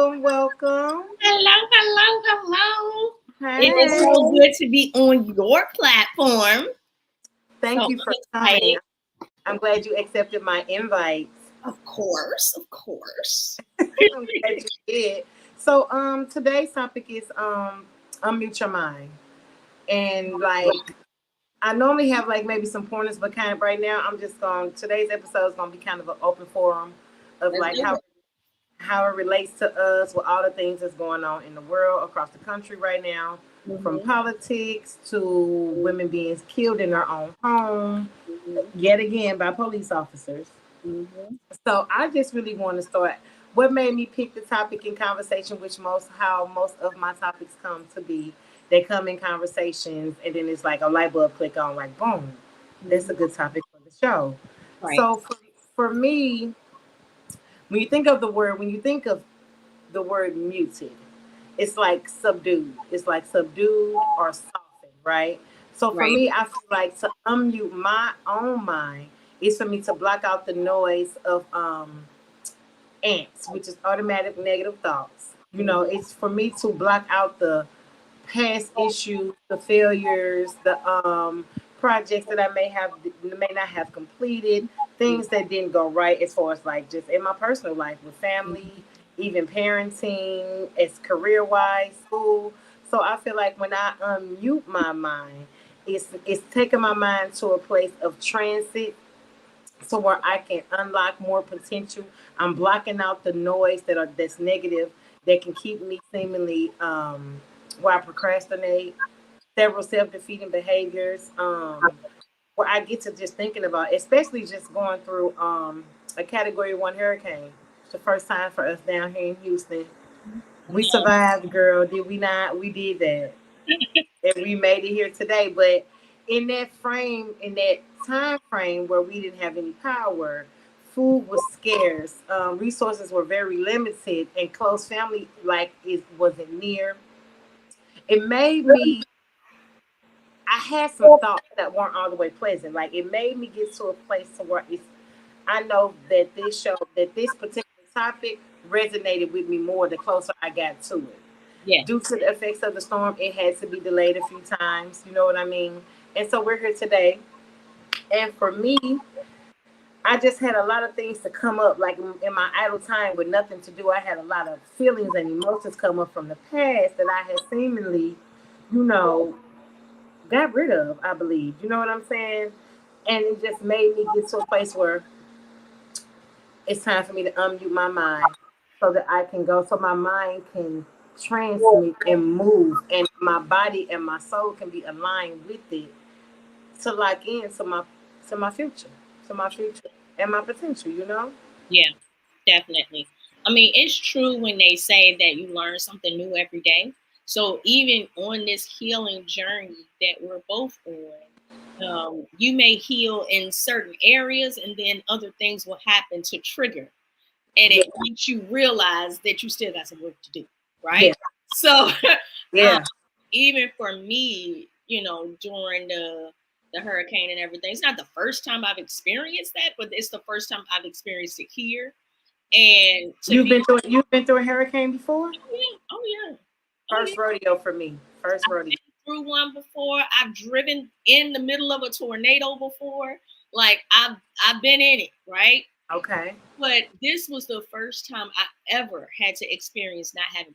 Welcome. Hello. It is Hey. so good to be on your platform. Thank So you for coming. excited. I'm glad you accepted my invite. Of course. I'm glad you did. So today's topic is unmute your mind. And like I normally have like maybe some pointers, but kind of right now I'm just going today's episode is gonna be kind of an open forum of Let's like do it. how it relates to us with all the things that's going on in the world across the country right now, from Mhm, politics to women being killed in their own home, mhm, yet again by police officers. mhm. So I just really want to start. What made me pick the topic in conversation, which most of my topics come to be, they come in conversations, and then it's like a light bulb click on, like boom, that's a Mhm. good topic for the show. Right. So for me, when you think of the word muted, it's like subdued. It's like subdued or softened, right? So for Right. me, I feel like to unmute my own mind is for me to block out the noise of ants, which is automatic negative thoughts. Mhm. It's for me to block out the past issues, the failures, the projects that I may not have completed, things that didn't go right as far as like just in my personal life with family, even parenting, as career wise, school. So I feel like when I unmute my mind, it's taking my mind to a place of transit so where I can unlock more potential. I'm blocking out the noise that's negative that can keep me seemingly where I procrastinate, several self-defeating behaviors, where I get to just thinking about, especially just going through a category 1 hurricane. It's the first time for us down here in Houston. We survived, girl. Did we not? We did that and we made it here today. But in that time frame where we didn't have any power, food was scarce, resources were very limited, and close family like it wasn't near. It made me. I had some thoughts that weren't all the way pleasant. Like it made me get to a place to where it's. I know that this particular topic resonated with me more the closer I got to it Yeah. due to the effects of the storm, it had to be delayed a few times. You know what I mean? And so we're here today. And for me, I just had a lot of things to come up, like in my idle time with nothing to do. I had a lot of feelings and emotions come up from the past that I had seemingly, you know, got rid of, I believe. You know what I'm saying? And it just made me get to a place where it's time for me to unmute my mind so that I can go, so my mind can transmit and move, and my body and my soul can be aligned with it to lock in to my future, to my future and my potential. Yeah. Definitely. I mean, it's true when they say that you learn something new every day. So even on this healing journey that we're both on, you may heal in certain areas, and then other things will happen to trigger, and Yeah, it makes you realize that you still got some work to do, right? yeah, So, um, yeah. even for me, during the hurricane and everything, it's not the first time I've experienced that, but it's the first time I've experienced it here. And to be, You've been through a hurricane before? oh yeah, oh yeah, oh First yeah. rodeo for me. First I've rodeo. been through one before. I've driven in the middle of a tornado before. Like I've been in it, right? Okay. But this was the first time I ever had to experience not having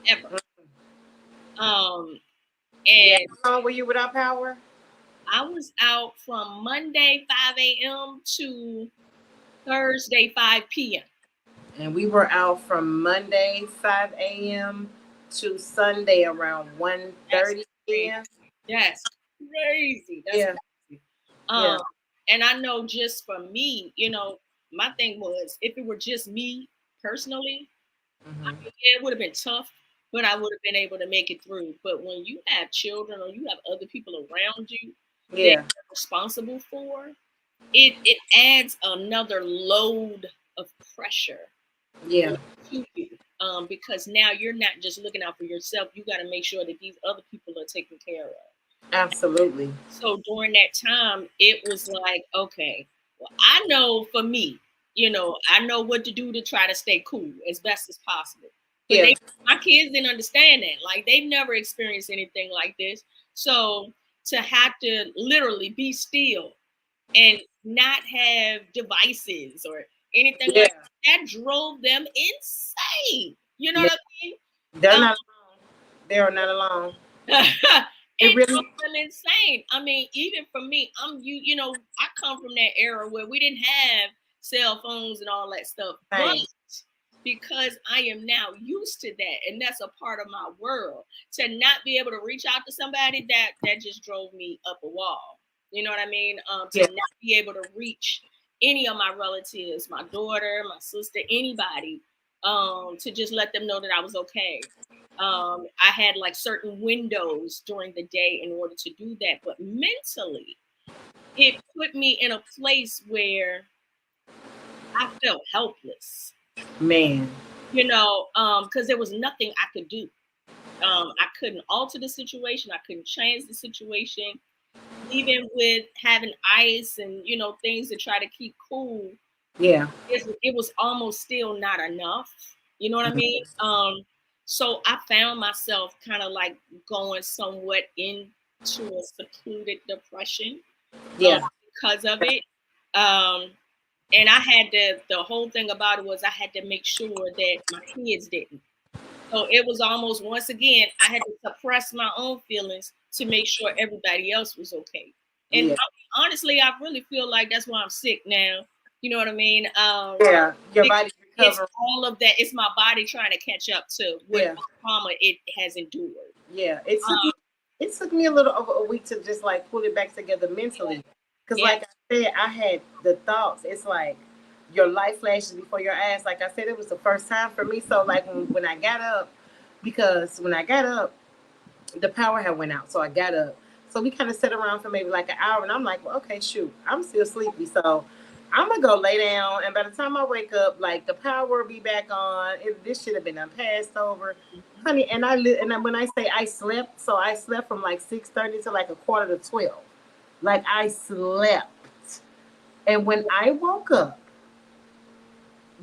power, ever. Um, Yeah. and How long were you without power? I was out from Monday 5 a.m. to Thursday 5 p.m. And we were out from Monday 5 a.m. to Sunday around one That's thirty crazy. p.m. That's crazy. That's Yeah, crazy. yeah. Um, and I know just for me, my thing was if it were just me personally, I Hmm. mean, yeah, it would have been tough, but I would have been able to make it through. But when you have children or you have other people around you that Yeah, you're responsible for, it adds another load of pressure yeah, to you. Because now you're not just looking out for yourself, you got to make sure that these other people are taken care of. absolutely. So during that time, it was like, okay, well, I know for me, I know what to do to try to stay cool as best as possible. But Yeah. my kids didn't understand that. Like, they've never experienced anything like this. So to have to literally be still and not have devices or anything Yeah. like that drove them insane. You know Yeah. what I mean? They're not alone. They are not alone. It It drove really them insane. I mean, even for me, I come from that era where we didn't have cell phones and all that stuff, but same. because I am now used to that, and that's a part of my world, to not be able to reach out to somebody, that just drove me up a wall. You know what I mean? To Yeah. not be able to reach any of my relatives, my daughter, my sister, anybody, to just let them know that I was okay. I had like certain windows during the day in order to do that, but mentally, it put me in a place where I felt helpless, Man. because there was nothing I could do. I couldn't alter the situation. I couldn't change the situation. Even with having ice and things to try to keep cool, Yeah. it was almost still not enough. You know what I mean? So I found myself kind of like going somewhat into a secluded depression, um, Yeah. because of it. Um, and I had to. The whole thing about it was I had to make sure that my kids didn't. So it was almost, once again, I had to suppress my own feelings to make sure everybody else was okay. And Yeah. honestly, I really feel like that's why I'm sick now. You know what I mean? Yeah. Your Because body's it's recovering. all of that. It's my body trying to catch up to what Yeah. trauma it has endured. Yeah. Um, It took me a little over a week to just like pull it back together mentally. Cause yeah, like I said, I had the thoughts. It's like your life flashes before your eyes. Like I said, it was the first time for me. So like when I got up, because when I got up, the power had went out. So I got up. So we kind of sat around for maybe like an hour, and I'm like, well, okay, shoot, I'm still sleepy, so I'm gonna go lay down. And by the time I wake up, like the power will be back on. This should have been passed over, honey. And when I say I slept, so I slept from like 6:30 to like a quarter to 12. Like I slept, and when I woke up,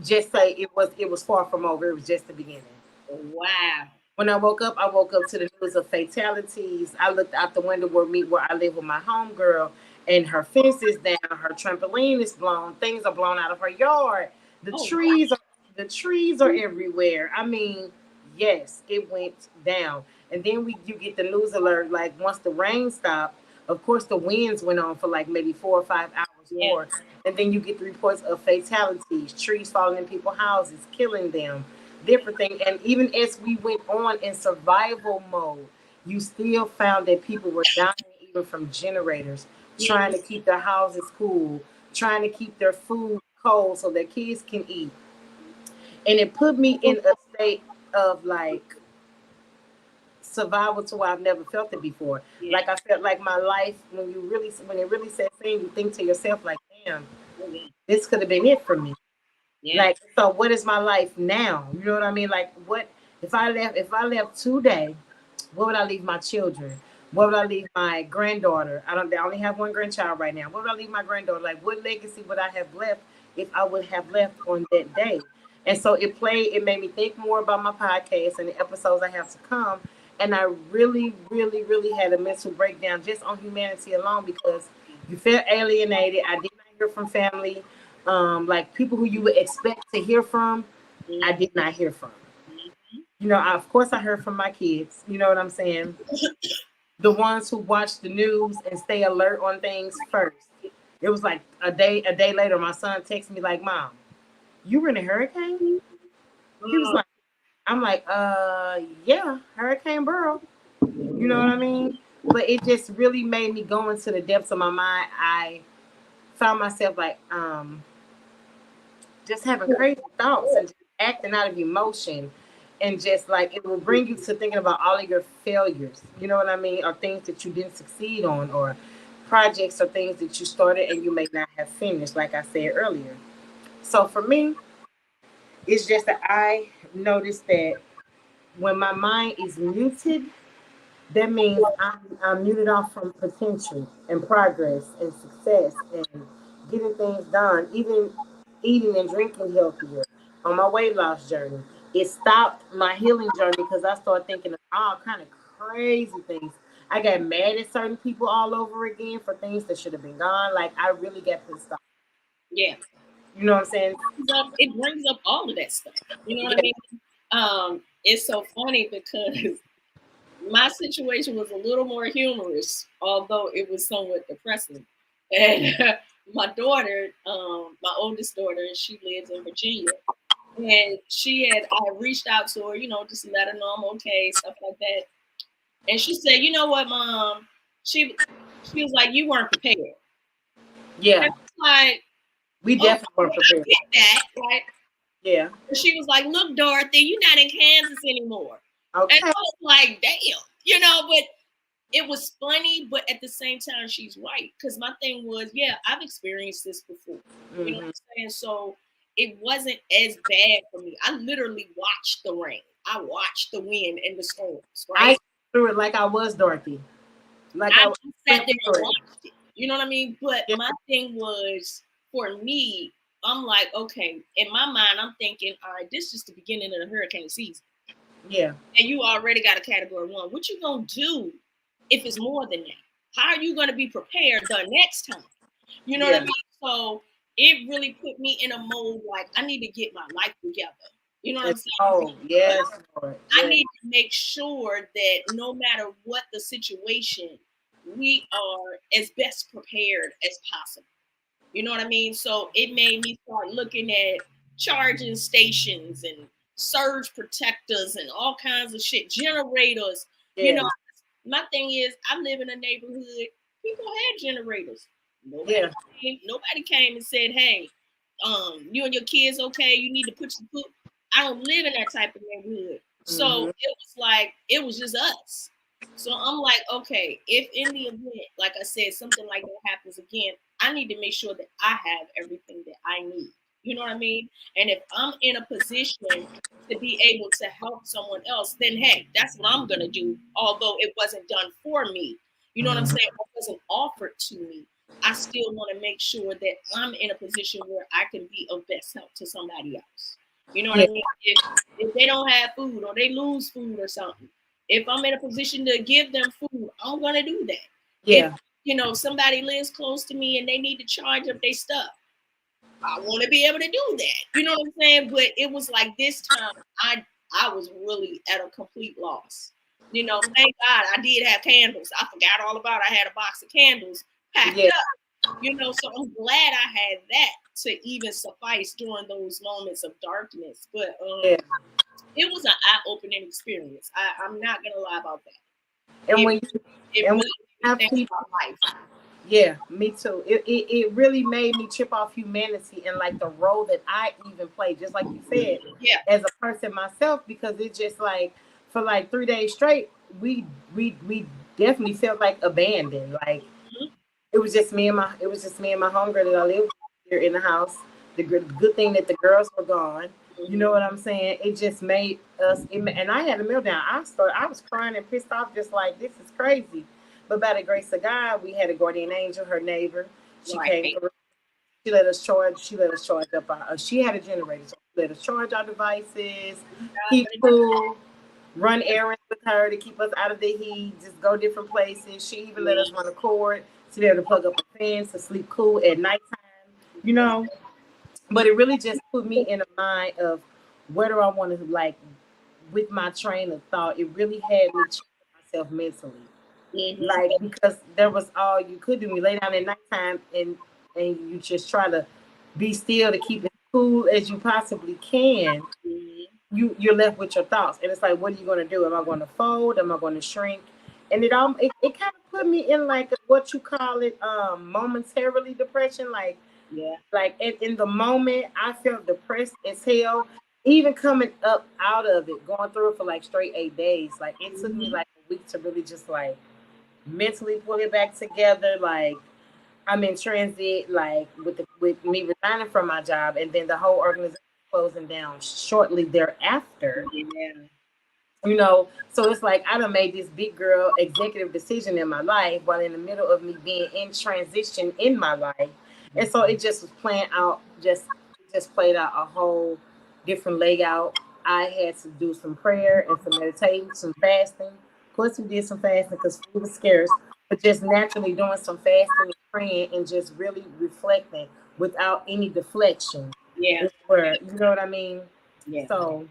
just say it was far from over. It was just the beginning. wow. When I woke up to the news of fatalities. I looked out the window where I live with my homegirl, and her fence is down, her trampoline is blown, things are blown out of her yard. The Oh, trees are the trees are everywhere. I mean, yes, it went down. And then you get the news alert like once the rain stopped, of course the winds went on for like maybe 4 or 5 hours yeah. more. And then you get the reports of fatalities, trees falling in people's houses, killing them, different thing. And even as we went on in survival mode, you still found that people were dying even from generators, trying to keep their houses cool, trying to keep their food cold so their kids can eat. And it put me in a state of like survival to where I've never felt it before. Yeah. Like I felt like my life when it really sets in, you think to yourself like, damn, Oh, yeah. this could have been it for me. Yeah. Like, so what is my life now? You know what I mean? Like, what if I left today, what would I leave my children? What would I leave my granddaughter? I only have one grandchild right now. What would I leave my granddaughter? Like, what legacy would I have left if I would have left on that day? And so it made me think more about my podcast and the episodes I have to come. And I really, really, really had a mental breakdown just on humanity alone, because you felt alienated. I did not hear from family, like people who you would expect to hear from. I Mhm. did not hear from. Mhm. Of course, I heard from my kids. You know what I'm saying? The ones who watch the news and stay alert on things first. It was like a day later, my son texted me like, "Mom, you were in a hurricane?" He was Oh, like, "I'm like, yeah, Hurricane Burrow." You know what I mean? But it just really made me go into the depths of my mind. I found myself like, just having crazy thoughts and just acting out of emotion, and just like it will bring you to thinking about all of your failures, you know what I mean, or things that you didn't succeed on, or projects or things that you started and you may not have finished, like I said earlier. So for me, it's just that I noticed that when my mind is muted, that means I'm muted off from potential and progress and success and getting things done, even eating and drinking healthier, on my weight loss journey. It stopped my healing journey because I started thinking of all kind of crazy things. I got mad at certain people all over again for things that should have been gone. Like I really got pissed off. Yeah. You know what I'm saying? It brings up all of that stuff. You know what I Yeah. mean? It's so funny because my situation was a little more humorous, although it was somewhat depressing. And my daughter, my oldest daughter, she lives in Virginia. And I reached out to her, just to let her know I'm okay, stuff like that. And she said, "You know what, Mom?" She she was like, "You weren't prepared." Yeah. And I was like, We "Okay, definitely weren't I prepared. get that, right?" Yeah. And she was like, "Look, Dorothy, you're not in Kansas anymore." And Okay. I was like, "Damn," but it was funny, but at the same time, she's right. Because my thing was, yeah, I've experienced this before. You know what I'm saying? So it wasn't as bad for me. I literally watched the rain. I watched the wind and the storms, I right? through it like I was Dorothy. Like I I just sat went there through and it. watched it. You know what I mean? But Yeah. my thing was, for me, I'm like, okay, in my mind, I'm thinking, all right, this is the beginning of the hurricane season. Yeah. And you already got a category 1. What you gonna do if it's more than that? How are you gonna be prepared the next time? You know what I Yeah. mean? So it really put me in a mode like I need to get my life together. You know what I'm saying? Oh, yes, Lord. I Yes. need to make sure that no matter what the situation, we are as best prepared as possible. You know what I mean? So it made me start looking at charging stations and surge protectors and all kinds of shit, generators. You know, Yeah. my thing is, I live in a neighborhood. People had generators. Yeah. Nobody came and said, "Hey, you and your kids okay? You need to put some food." I don't live in that type of neighborhood, so Mm-hmm. it was like it was just us. So I'm like, okay, if in the event, like I said, something like that happens again, I need to make sure that I have everything that I need. You know what I mean? And if I'm in a position to be able to help someone else, then hey, that's what I'm gonna do. Although it wasn't done for me, you know what I'm saying? It wasn't offered to me. I still want to make sure that I'm in a position where I can be of best help to somebody else. You know what Yeah. I mean? If they don't have food or they lose food or something, if I'm in a position to give them food, I'm gonna do that. If Yeah. somebody lives close to me and they need to charge up their stuff, I want to be able to do that. You know what I'm saying? But it was like this time I was really at a complete loss. Thank God I did have candles. I forgot all about it. I had a box of candles packed Yeah. up. So I'm glad I had that to even suffice during those moments of darkness. But Yeah. it was an eye-opening experience. I'm not gonna lie about that. And It when you it and when really you made me have think people, about life. yeah, me too. It really made me trip off humanity and like the role that I even play, just like you said, Yeah. as a person myself, because it's just like for like 3 days straight, we definitely felt like abandoned. Like Mhm. it was just me and my homegirl that I lived with here in the house. The good thing that the girls were gone. You know Mhm. what I'm saying? It just made and I had a meltdown. I was crying and pissed off, just like this is crazy. But by the grace of God, we had a guardian angel, her neighbor. She came Right. through. She let us charge. She let us charge up our. She had a generator, so she let us charge our devices, God keep for the cool, run errands with her to keep us out of the heat, just go different places. She even let us run a cord to be able to plug up a fan to sleep cool at nighttime. You know, but it really just put me in a mind of where do I want to like with my train of thought. It really had me check myself mentally, Mhm. like because there was all you could do. You lay down at nighttime and you just try to be still to keep as cool as you possibly can. Mhm. You're left with your thoughts, and it's like, what are you going to do? Am I going to fold? Am I going to shrink? And it kind of put me in like what you call it, momentarily depression, Yeah. in the moment I felt depressed as hell. Even coming up out of it, going through it for like straight 8 days, like it took me Mhm. like a week to really just like mentally pull it back together. Like I'm in transit, like with me resigning from my job, and then the whole organization closing down shortly thereafter. Yeah. So it's like I done made this big girl executive decision in my life while in the middle of me being in transition in my life. And so it just was playing out, just just played out a whole different layout. I had to do some prayer and some meditating, some fasting. Of course, we did some fasting because food was scarce, but just naturally doing some fasting and praying and just really reflecting without any deflection Yeah. is where, you know what I mean? Yeah. So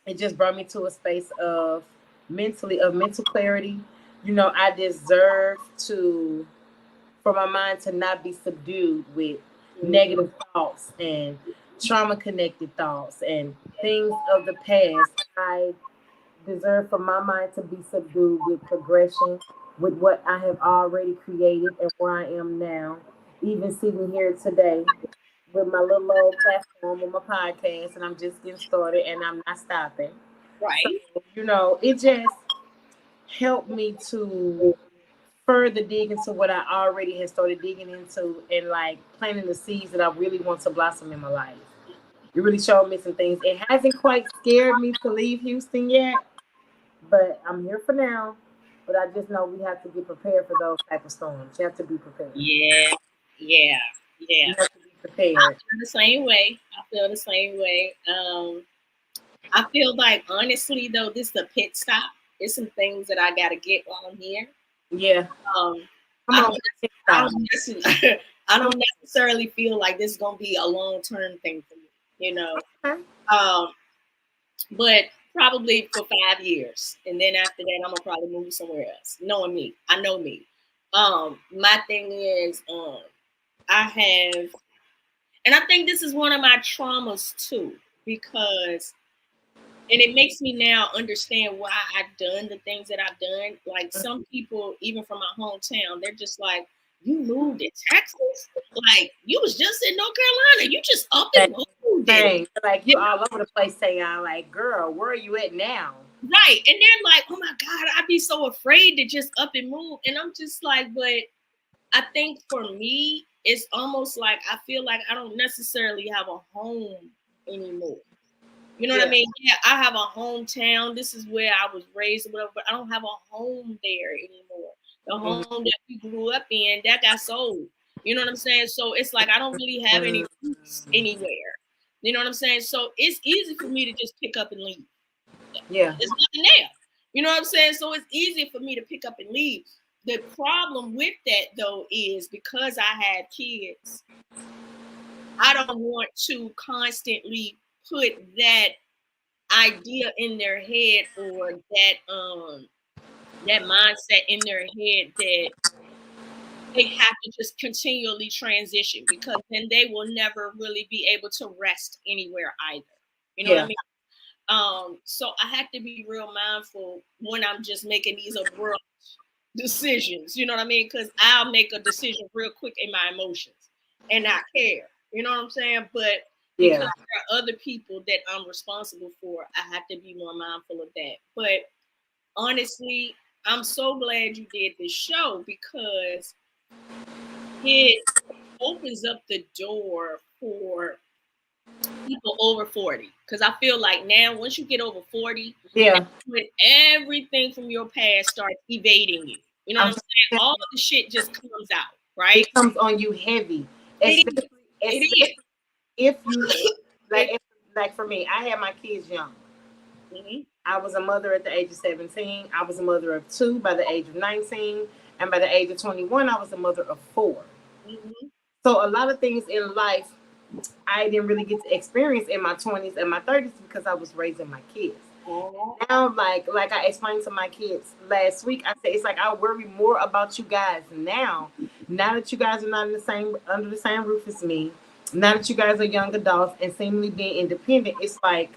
it just brought me to a space of mental clarity. You know, I deserve to for my mind to not be subdued with Mm-hmm. negative thoughts and trauma connected thoughts and things of the past. I deserve for my mind to be subdued with progression, with what I have already created and where I am now. Even sitting here today with my little old platform with my podcast, and I'm just getting started and I'm not stopping. So, Right. you know, it just helped me to further dig into what I already had started digging into and like planting the seeds that I really want to blossom in my life. It really showed me some things. It hasn't quite scared me to leave Houston yet, but I'm here for now. But I just know we have to get prepared for those type of storms. You have to be prepared. Yeah. Yeah. Yeah. You have to be I prepared. feel the same way. I feel the same way. I feel like honestly though, this is a pit stop. There's some things that I gotta get while I'm here. Yeah. Um, Come I on, don't, I stop. don't necessarily, I Come don't necessarily feel like this is gonna be a long term thing for me. You know, on. um, but probably for 5 years, and then after that, I'm gonna probably move somewhere else. Knowing me, I know me. My thing is, I have, and I think this is one of my traumas too, because and it makes me now understand why I've done the things that I've done. Like some people, even from my hometown, they're just like, "You moved to Texas? Like you was just in North Carolina? You just up and moved it?" Dang. Like you You all over the place saying, like, girl, where are you at now? know? Right? And they're like, "Oh my God, I'd be so afraid to just up and move." And I'm just like, but I think for me, it's almost like I feel like I don't necessarily have a home anymore. You know what I Yeah. mean? Yeah, I have a hometown. This is where I was raised, or whatever, but I don't have a home there anymore. The home that we grew up in, that got sold. You know what I'm saying? So it's like I don't really have any roots anywhere. You know what I'm saying? So it's easy for me to just pick up and leave. Yeah. There's nothing there. You know what I'm saying? So it's easy for me to pick up and leave. The problem with that though is because I had kids, I don't want to constantly put that idea in their head or that mindset in their head that they have to just continually transition because then they will never really be able to rest anywhere either. You know what I Yeah. mean? So I have to be real mindful when I'm just making these abrupt decisions. You know what I mean? Because I'll make a decision real quick in my emotions and not care. You know what I'm saying? But because Yeah. there are other people that I'm responsible for, I have to be more mindful of that. But honestly, I'm so glad you did this show because it opens up the door for people over 40. Because I feel like now, once you get over 40, that's Yeah. when everything from your past starts evading you. You know what I'm I'm saying? All of the shit just comes out, right? it comes on you heavy, It is. especially It especially if you is. like if, like for me, I had my kids young. Mhm. I was a mother at the age of 17. I was a mother of two by the age of 19, and by the age of 21, I was a mother of four. Mhm. So a lot of things in life I didn't really get to experience in my 20s and my 30s because I was raising my kids. Mhm. Now, like I explained to my kids last week, I said it's like I worry more about you guys now. Now that you guys are not in the same under the same roof as me, now that you guys are young adults and seemingly being independent, it's like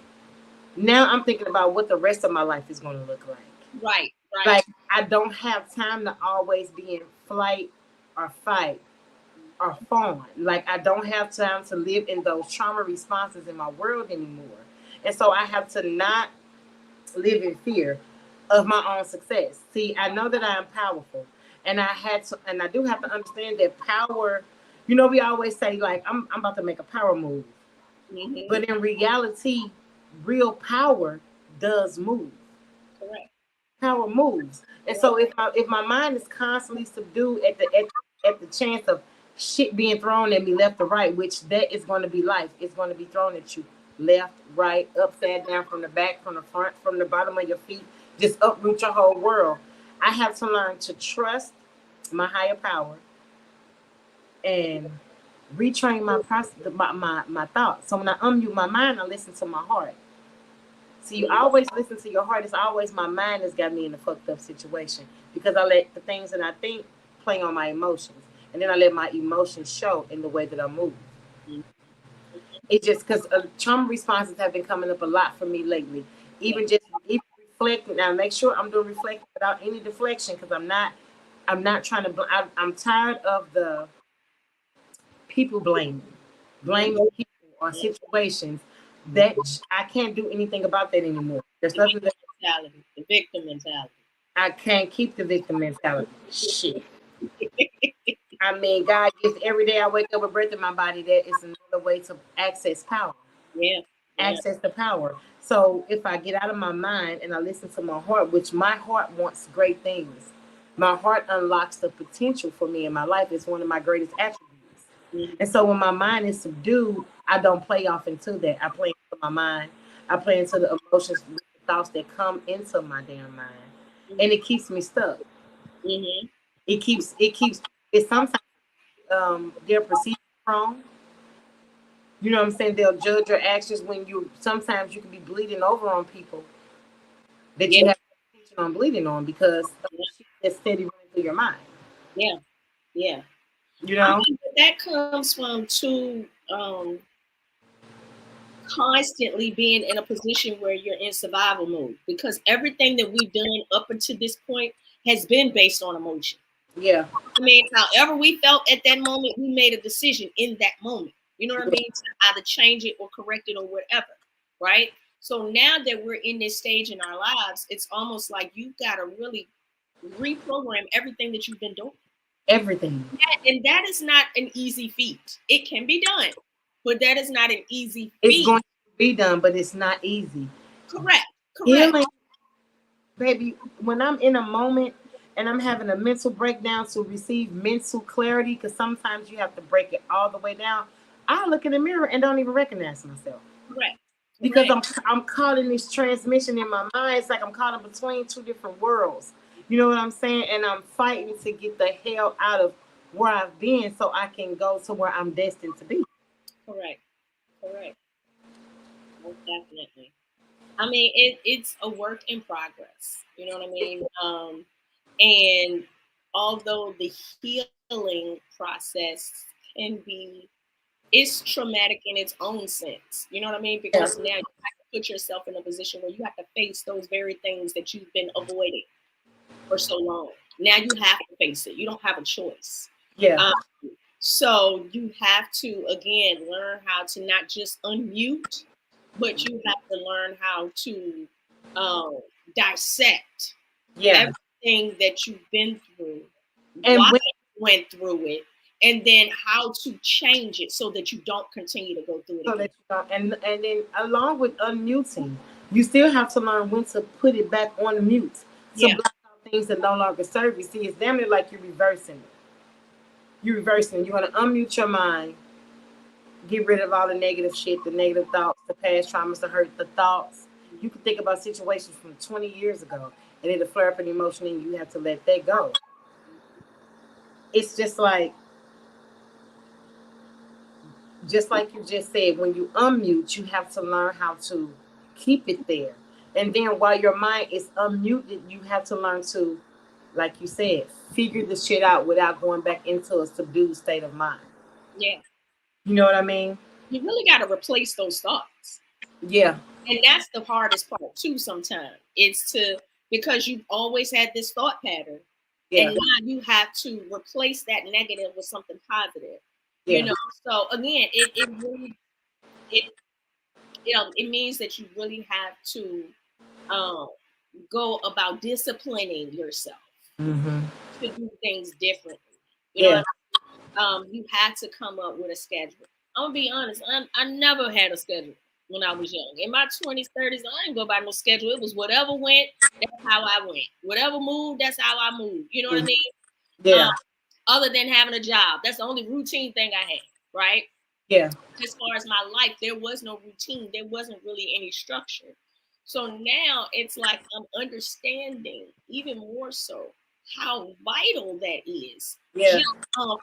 now I'm thinking about what the rest of my life is going to look like. Right, right. Like I don't have time to always be in flight or fight or fawn. Like I don't have time to live in those trauma responses in my world anymore. And so I have to not live in fear of my own success. See, I know that I am powerful, and I do have to understand that power. You know, we always say like I'm about to make a power move, Mhm. but in reality, real power does move. Correct. Power moves, and Correct. so if my mind is constantly subdued at the chance of shit being thrown at me left or right, which that is going to be life. It's going to be thrown at you left, right, upside down, from the back, from the front, from the bottom of your feet, just uproot your whole world. I have to learn to trust my higher power and retrain my process, my thoughts. So when I unmute my mind, I listen to my heart. So you always listen to your heart. It's always my mind that's got me in a fucked up situation because I let the things that I think play on my emotions, and then I let my emotions show in the way that I move. Mhm. It's just because trauma responses have been coming up a lot for me lately. Yeah. Even reflecting now, make sure I'm doing reflecting without any deflection because I'm not trying to. I'm tired of the people Mhm. blaming people or situations that I can't do anything about that anymore. There's The nothing that victim mentality. The victim mentality. I can't keep the victim mentality. Shit. I mean, God gives every day I wake up with breath in my body. That is another way to access power, Yeah. Yeah. access the power. So if I get out of my mind and I listen to my heart, which my heart wants great things, my heart unlocks the potential for me in my life. It's one of my greatest attributes. Mhm. And so when my mind is subdued, I don't play off into that. I play into my mind. I play into the emotions, the thoughts that come into my damn mind, and it keeps me stuck. Mhm. It sometimes they're perceived wrong. You know what I'm saying? They'll judge your actions when you sometimes you can be bleeding over on people that Yeah. you have no intention on bleeding on because of Yeah. the shit that's steady running through your mind. Yeah. Yeah. You I know? mean, but that comes from two constantly being in a position where you're in survival mode because everything that we've done up until this point has been based on emotion. Yeah. I mean, however we felt at that moment, we made a decision in that moment. You know what I Yeah. mean? To either change it or correct it or whatever, right? So now that we're in this stage in our lives, it's almost like you've got to really reprogram everything that you've been doing. Everything. And that is not an easy feat. It can be done, but that is not an easy It's feat. going to be done, but it's not easy. Correct. Correct. Healing, baby, when I'm in a moment and I'm having a mental breakdown to receive mental clarity, because sometimes you have to break it all the way down, I look in the mirror and don't even recognize myself. Correct. Because Correct. I'm caught in this transmission in my mind. It's like I'm caught in between two different worlds. You know what I'm saying? And I'm fighting to get the hell out of where I've been so I can go to where I'm destined to be. Correct. Correct. Most definitely. I mean, it's a work in progress. You know what I mean? And although the healing process can be, it's traumatic in its own sense. You know what I mean? Yeah. Because now you have to put yourself in a position where you have to face those very things that you've been avoiding for so long. Now you have to face it. You don't have a choice. Yeah. Um, so you have to again learn how to not just unmute, but you have to learn how to um, dissect Yeah. everything that you've been through, why And when you went through it, and then how to change it so that you don't continue to go through it so again. that you don't, and then along with unmuting, you still have to learn when to put it back on mute to Yeah, block out things that no longer serve you. See, it's damn near like you're reversing it. You're reversing it. You're gonna unmute your mind, get rid of all the negative shit, the negative thoughts, the past traumas, the hurt, the thoughts. You can think about situations from 20 years ago and it'll flare up an emotion and you have to let that go. It's just like you just said, when you unmute, you have to learn how to keep it there. And then while your mind is unmuted, you have to learn to, like you said, figure the shit out without going back into a subdued state of mind. yeah. You know what I mean? You really got to replace those thoughts. Yeah. And that's the hardest part too sometimes. It's to because you've always had this thought pattern and Yeah. now you have to replace that negative with something positive. You Yeah. know, so again, it really it it means that you really have to um go about disciplining yourself Mm-hmm. to do things differently. You know, Yeah. you had to come up with a schedule. I'm gonna be honest, I never had a schedule when I was young. In my 20s, 30s, I didn't go by no schedule. It was whatever went, that's how I went. Whatever moved, that's how I moved. You know what I Mhm. mean? Um, Yeah. other than having a job. That's the only routine thing I had, right? Yeah. As far as my life, there was no routine. There wasn't really any structure. So now it's like I'm understanding even more so how vital that is. Yeah. Just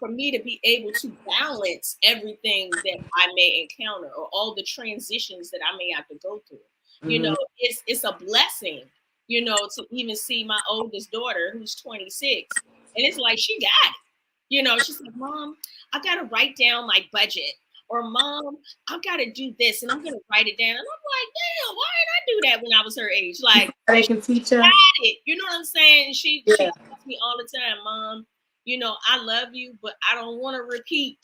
for me to be able to balance everything that I may encounter or all the transitions that I may have to go through. You Mm-hmm. know, it's a blessing, you know, to even see my oldest daughter who's 26. And it's like she got it. You know, she's like, Mom, I gotta write down my budget. Or Mom, I've got to do this and I'm gonna write it down. And I'm like, damn, why didn't I do that when I was her age? Like They can teach us. it. You know what I'm saying? She Yeah. tells me all the time, Mom, you know, I love you, but I don't want to repeat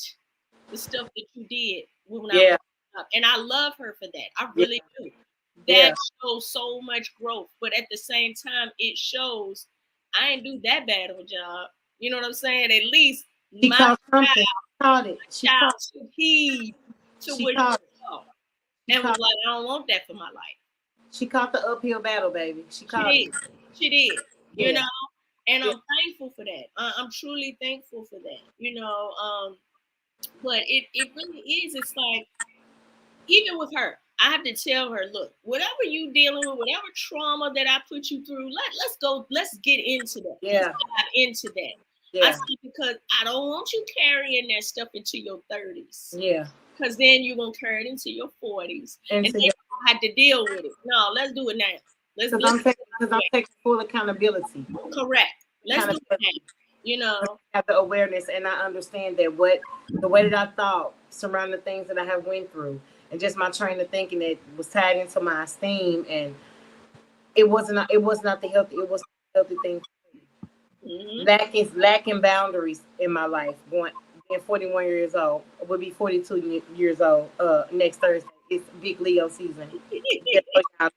the stuff that you did when I was Yeah. up. And I love her for that. I Yeah. really do. That Yeah. shows so much growth. But at the same time, it shows I ain't do that bad of a job. You know what I'm saying? At least She my caught something. She caught it. She child caught. took heed to She what she caught it. saw She and was caught. like, I don't want that for my life. She caught the uphill battle, baby. She She caught it. did. She did. You Yeah. know, and Yeah. I'm thankful for that. I'm truly thankful for that. You know, but it really is. It's like even with her, I have to tell her, look, whatever you dealing with, whatever trauma that I put you through, let's get into that. Let's Yeah. dive into that. I Yeah. said because I don't want you carrying that stuff into your 30s. Yeah. Because then you're gonna carry it into your 40s, And and so, then yeah, you're gonna have to deal with it. No, let's do it now. Let's because let's I'm taking full accountability. correct. Let's do it Accountability. now. You know, Have the awareness, and I understand that what the way that I thought surrounding the things that I have went through, and just my train of thinking that was tied into my esteem, and it was not the healthy, it was not the healthy thing. hmm Lacking boundaries in my life. Going being 41 years old, will be 42 years old. Next Thursday, it's big Leo season. Just so y'all,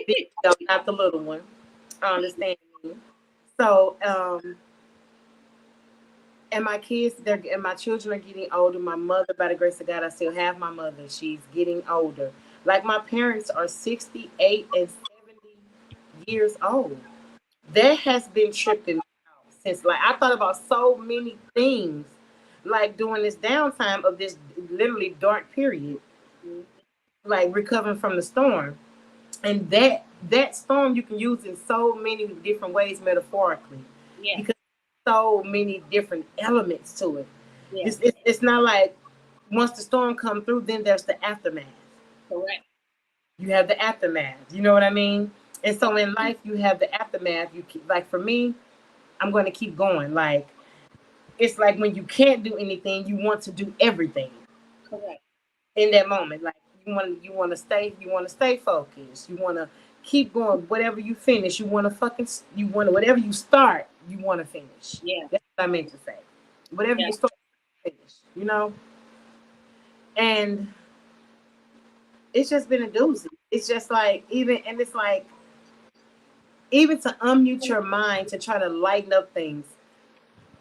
big Leo, not the little one. I understand me. So, and my kids, and my children are getting older. My mother, by the grace of God, I still have my mother. She's getting older. Like my parents are 68 and 70 years old. That has been tripping me out since, like, I thought about so many things, like during this downtime of this literally dark period, like recovering from the storm. And that storm you can use in so many different ways metaphorically, yeah, because so many different elements to it. yeah, It's not like once the storm come through, then there's the aftermath. correct. You have the aftermath. You know what I mean? And so in life, you have the aftermath. You keep, like for me, I'm going to keep going. Like it's like when you can't do anything, you want to do everything Correct. in that moment. Like you want to stay focused. You want to keep going. Whatever you finish, you want to whatever you start, you want to finish. Yeah, That's what I meant to say. Whatever yeah, you start, finish. You know, and it's just been a doozy. It's just like it's like even to unmute your mind to try to lighten up things.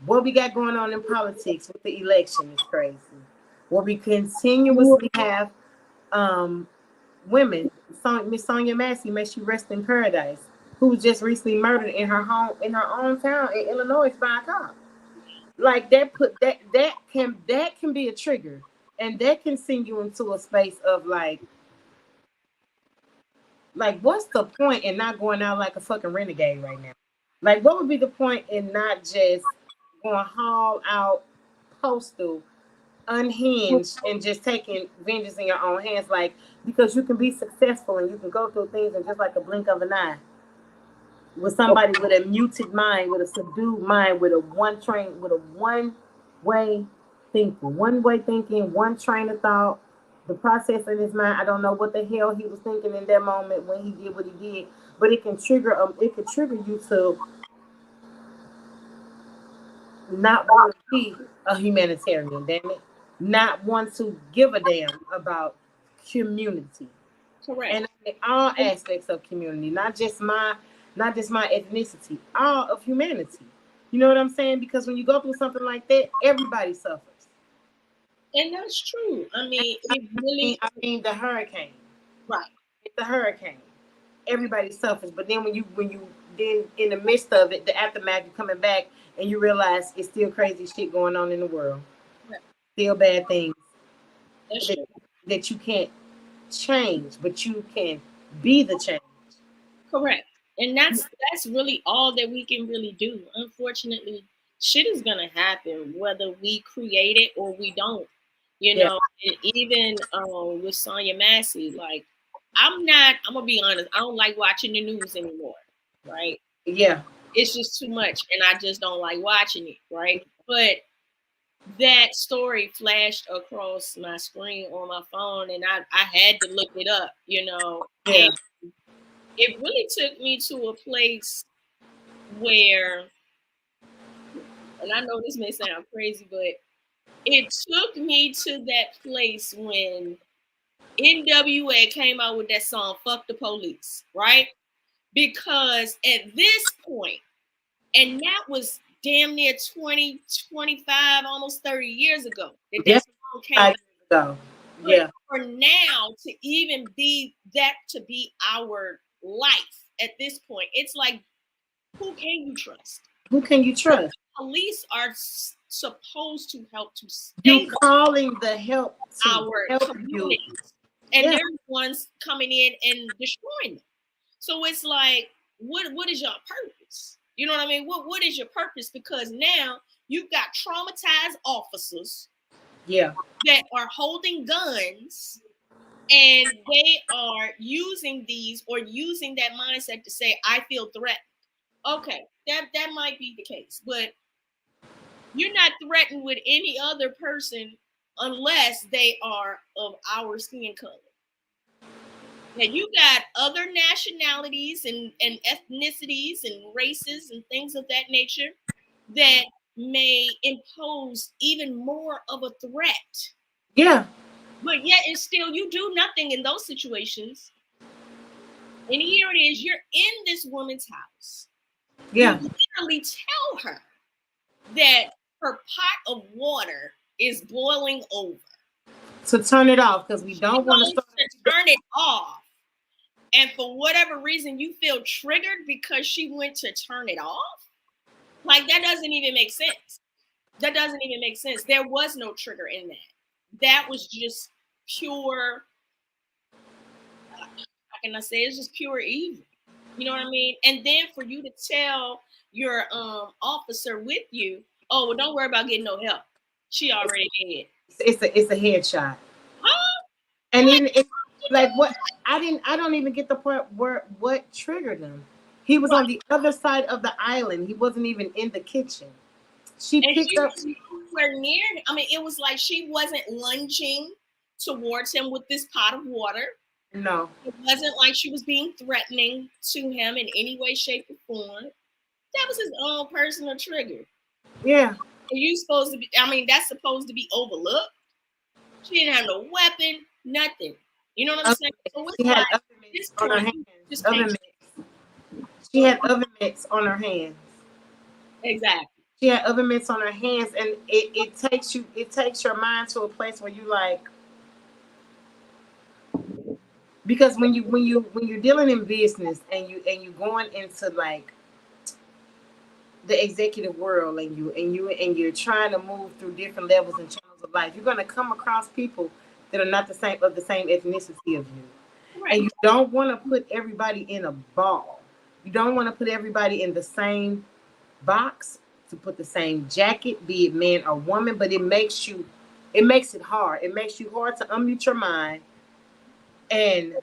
What we got going on in politics with the election is crazy. What we continuously have um, women, Miss Sonia Massey, may she rest in paradise, who was just recently murdered in her home in her own town in Illinois by a cop. Like that can be a trigger, and that can send you into a space of like what's the point in not going out like a fucking renegade right now? Like what would be the point in not just going haul out postal unhinged and just taking vengeance in your own hands, like because you can be successful and you can go through things in just like a blink of an eye with somebody with a muted mind, with a subdued mind, with a one way one way thinking, one train of thought, the process in his mind. I don't know what the hell he was thinking in that moment when he did what he did, but it can trigger you to not want to be a humanitarian, damn it. Not want to give a damn about community. correct. And in all aspects of community, not just my ethnicity, all of humanity. You know what I'm saying? Because when you go through something like that, everybody suffers. And that's true. I And mean, it really I mean the hurricane. right. The hurricane. everybody suffers. But then when you then in the midst of it, the aftermath, you coming back and you realize it's still crazy shit going on in the world, Right. still bad things That's that, true. that you can't change, but you can be the change. Correct. And that's really all that we can really do. Unfortunately, shit is gonna happen whether we create it or we don't. You Yeah, know, and even with Sonya Massey, like I'm gonna be honest, I don't like watching the news anymore. Right? yeah, It's just too much and I just don't like watching it, right? But that story flashed across my screen on my phone and I had to look it up, and yeah, it really took me to a place where, and I know this may sound crazy, but it took me to that place when NWA came out with that song "Fuck the Police," right? Because at this point, and that was damn near 20, 25, almost 30 years ago that yeah. song came 5 out. years ago. But Yeah, for now to even be that to be our life at this point, it's like, who can you trust? who can you trust? Police are supposed to help to You stabilize calling the help to our help you. communities, and Yeah, they're the ones coming in and destroying them. So it's like, what is your purpose? You know what I mean? What is your purpose? Because now you've got traumatized officers yeah, that are holding guns and they are using these or using that mindset to say, I feel threatened. Okay, that might be the case, but you're not threatened with any other person unless they are of our skin color. Now you got other nationalities and ethnicities and races and things of that nature that may impose even more of a threat. yeah, But yet and still you do nothing in those situations. And here it is, you're in this woman's house. You yeah. literally tell her that her pot of water is boiling over. To turn it off because we She don't want to goes start. to turn it off. And for whatever reason, you feel triggered because she went to turn it off. Like, that doesn't even make sense. That doesn't even make sense. There was no trigger in that. That was just pure, how can I say, it's just pure evil. You know what I mean? And then for you to tell your officer with you, oh, well, don't worry about getting no help. She already dead. It's a headshot. Huh? And Like, then it's like what I don't even get the point where what triggered him. He was on right. the other side of the island. He wasn't even in the kitchen. She And picked she up. was nowhere near. I mean, it was like she wasn't lunging towards him with this pot of water. No. It wasn't like she was being threatening to him in any way, shape, or form. That was his own personal trigger. Yeah. And you supposed to be, I mean, that's supposed to be overlooked. She didn't have no weapon, nothing. You know what I'm Oven saying? mitts. So it's She had like, oven at mitts this on her point, hands. you just Oven can't. mitts. She Go had ahead. oven mitts on her hands. Exactly. She had oven mitts on her hands, and it takes your mind to a place where you like, because when you're dealing in business and you going into like the executive world, and you're trying to move through different levels and channels of life, you're going to come across people that are not the same ethnicity of you, and Right. you don't want to put everybody in a ball. You don't want to put everybody in the same box, to put the same jacket, be it man or woman. But it makes it hard. It makes you hard to unmute your mind and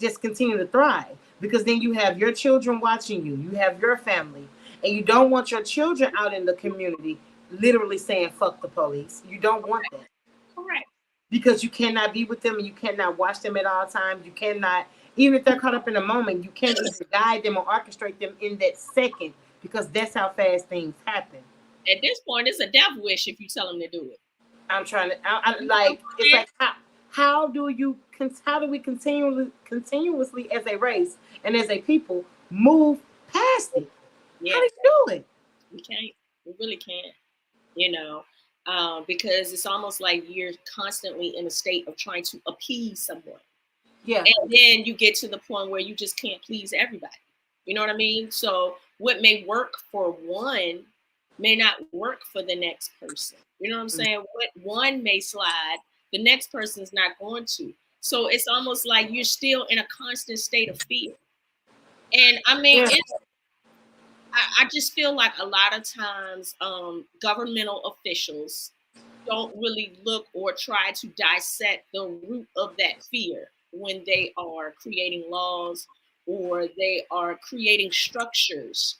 just continue to thrive, because then you have your children watching you, you have your family, and you don't want your children out in the community literally saying fuck the police. You don't want that, Correct. because you cannot be with them and you cannot watch them at all times. You cannot, even if they're caught up in a moment, you can't even guide them or orchestrate them in that second, because that's how fast things happen. At this point, it's a death wish if you tell them to do it. I'm trying to, You know what like, I'm it's saying? like, how do we continuously as a race and as a people move past it? How Yeah, do you do it? we can't. We really can't. You know, because it's almost like you're constantly in a state of trying to appease someone. Yeah. And then you get to the point where you just can't please everybody. You know what I mean? So what may work for one may not work for the next person. You know what I'm saying? What one may slide, the next person's not going to. So it's almost like you're still in a constant state of fear. And I mean, Yeah. I just feel like a lot of times governmental officials don't really look or try to dissect the root of that fear when they are creating laws or they are creating structures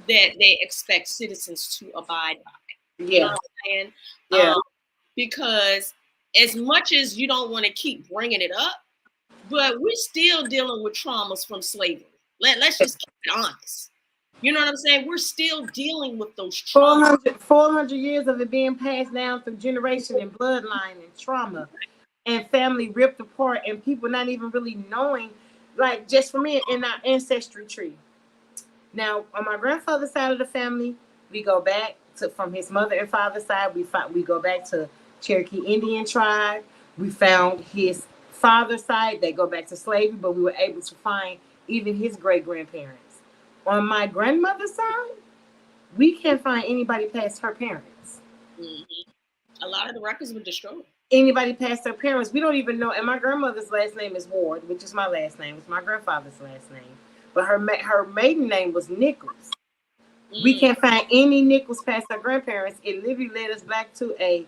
that they expect citizens to abide by. You know Yeah. what I'm saying? Yeah. Because as much as you don't want to keep bringing it up, but we're still dealing with traumas from slavery. Let's just keep it honest. You know what I'm saying? We're still dealing with those traumas. 400 years of it being passed down through generation and bloodline and trauma and family ripped apart and people not even really knowing, like just for me in our ancestry tree. Now, on my grandfather's side of the family, we go back to from his mother and father's side. We go back to Cherokee Indian tribe. We found his father's side. They go back to slavery, but we were able to find even his great grandparents. On my grandmother's side, we can't find anybody past her parents. Mm-hmm. A lot of the records were destroyed. Anybody past their parents, we don't even know. And my grandmother's last name is Ward, which is my last name. It's my grandfather's last name, but her maiden name was Nichols. We can't find any Nichols past our grandparents. It literally led us back to a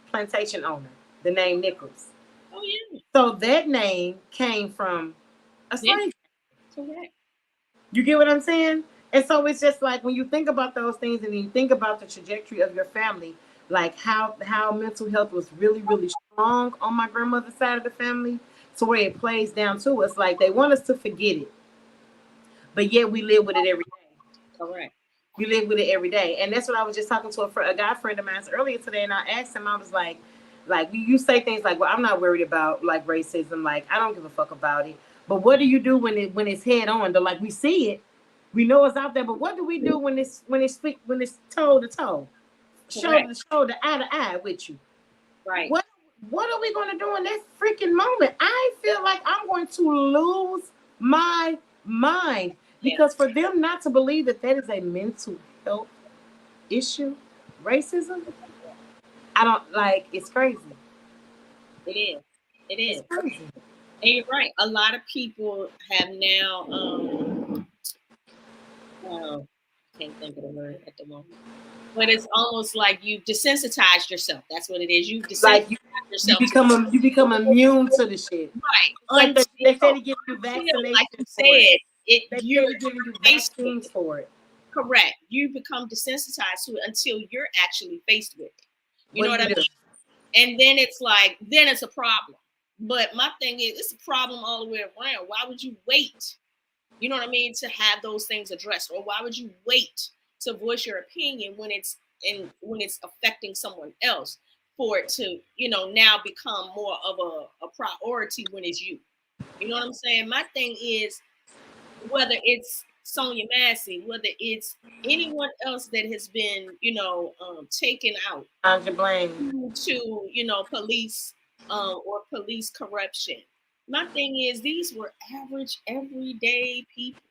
plantation owner, the name Nichols. Oh yeah. So that name came from a slave. Correct. You get what I'm saying? And so it's just like when you think about those things and you think about the trajectory of your family, like how mental health was really, really strong on my grandmother's side of the family, to where it plays down to us. Like they want us to forget it, but yet we live with it every day. Correct. You live with it every day. And that's what I was just talking to a guy friend of mine earlier today. And I asked him, I was like you say things like, well, I'm not worried about like racism. Like, I don't give a fuck about it. But what do you do when it's head on? Though, like we see it, we know it's out there. But what do we do when it's toe to toe, shoulder to shoulder, eye to eye with you? Right. What are we going to do in that freaking moment? I feel like I'm going to lose my mind. Because for them not to believe that is a mental health issue, racism, I don't like. It's crazy. It is. It is. It's crazy. And you're right. A lot of people have now. Can't think of the word at the moment. But it's almost like you desensitized yourself. That's what it is. You desensitized yourself. You become immune to the shit. Right. Like they say to give you vaccinations. Like you said, you're giving you vaccines for it. Correct. You become desensitized to it until you're actually faced with it. You know what I mean? And then it's like, then it's a problem. But my thing is, it's a problem all the way around. Why would you wait? You know what I mean? To have those things addressed, or why would you wait to voice your opinion when it's affecting someone else, for it to, now become more of a priority when it's you. You know what I'm saying? My thing is, whether it's Sonia Massey, whether it's anyone else that has been, taken out to, police or police corruption. My thing is, these were average, everyday people.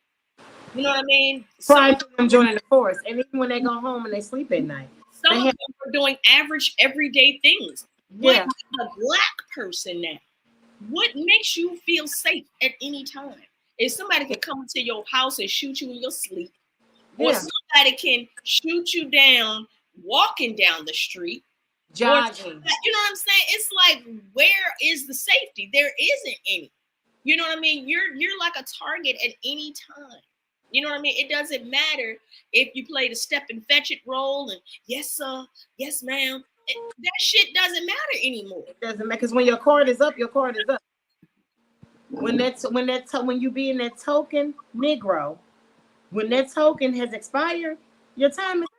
You know what I mean? Prior to them joining the force, and even when they go home and they sleep at night, some of them are doing average, everyday things. What makes a black person now? What makes you feel safe at any time? If somebody can come into your house and shoot you in your sleep, or somebody can shoot you down walking down the street, jogging. You know what I'm saying? It's like, where is the safety? There isn't any. You know what I mean? You're like a target at any time. You know what I mean? It doesn't matter if you play the step and fetch it role and yes sir, yes ma'am. That shit doesn't matter anymore. It doesn't matter, because when your card is up, your card is up. When you be in that token Negro, when that token has expired, your time is up.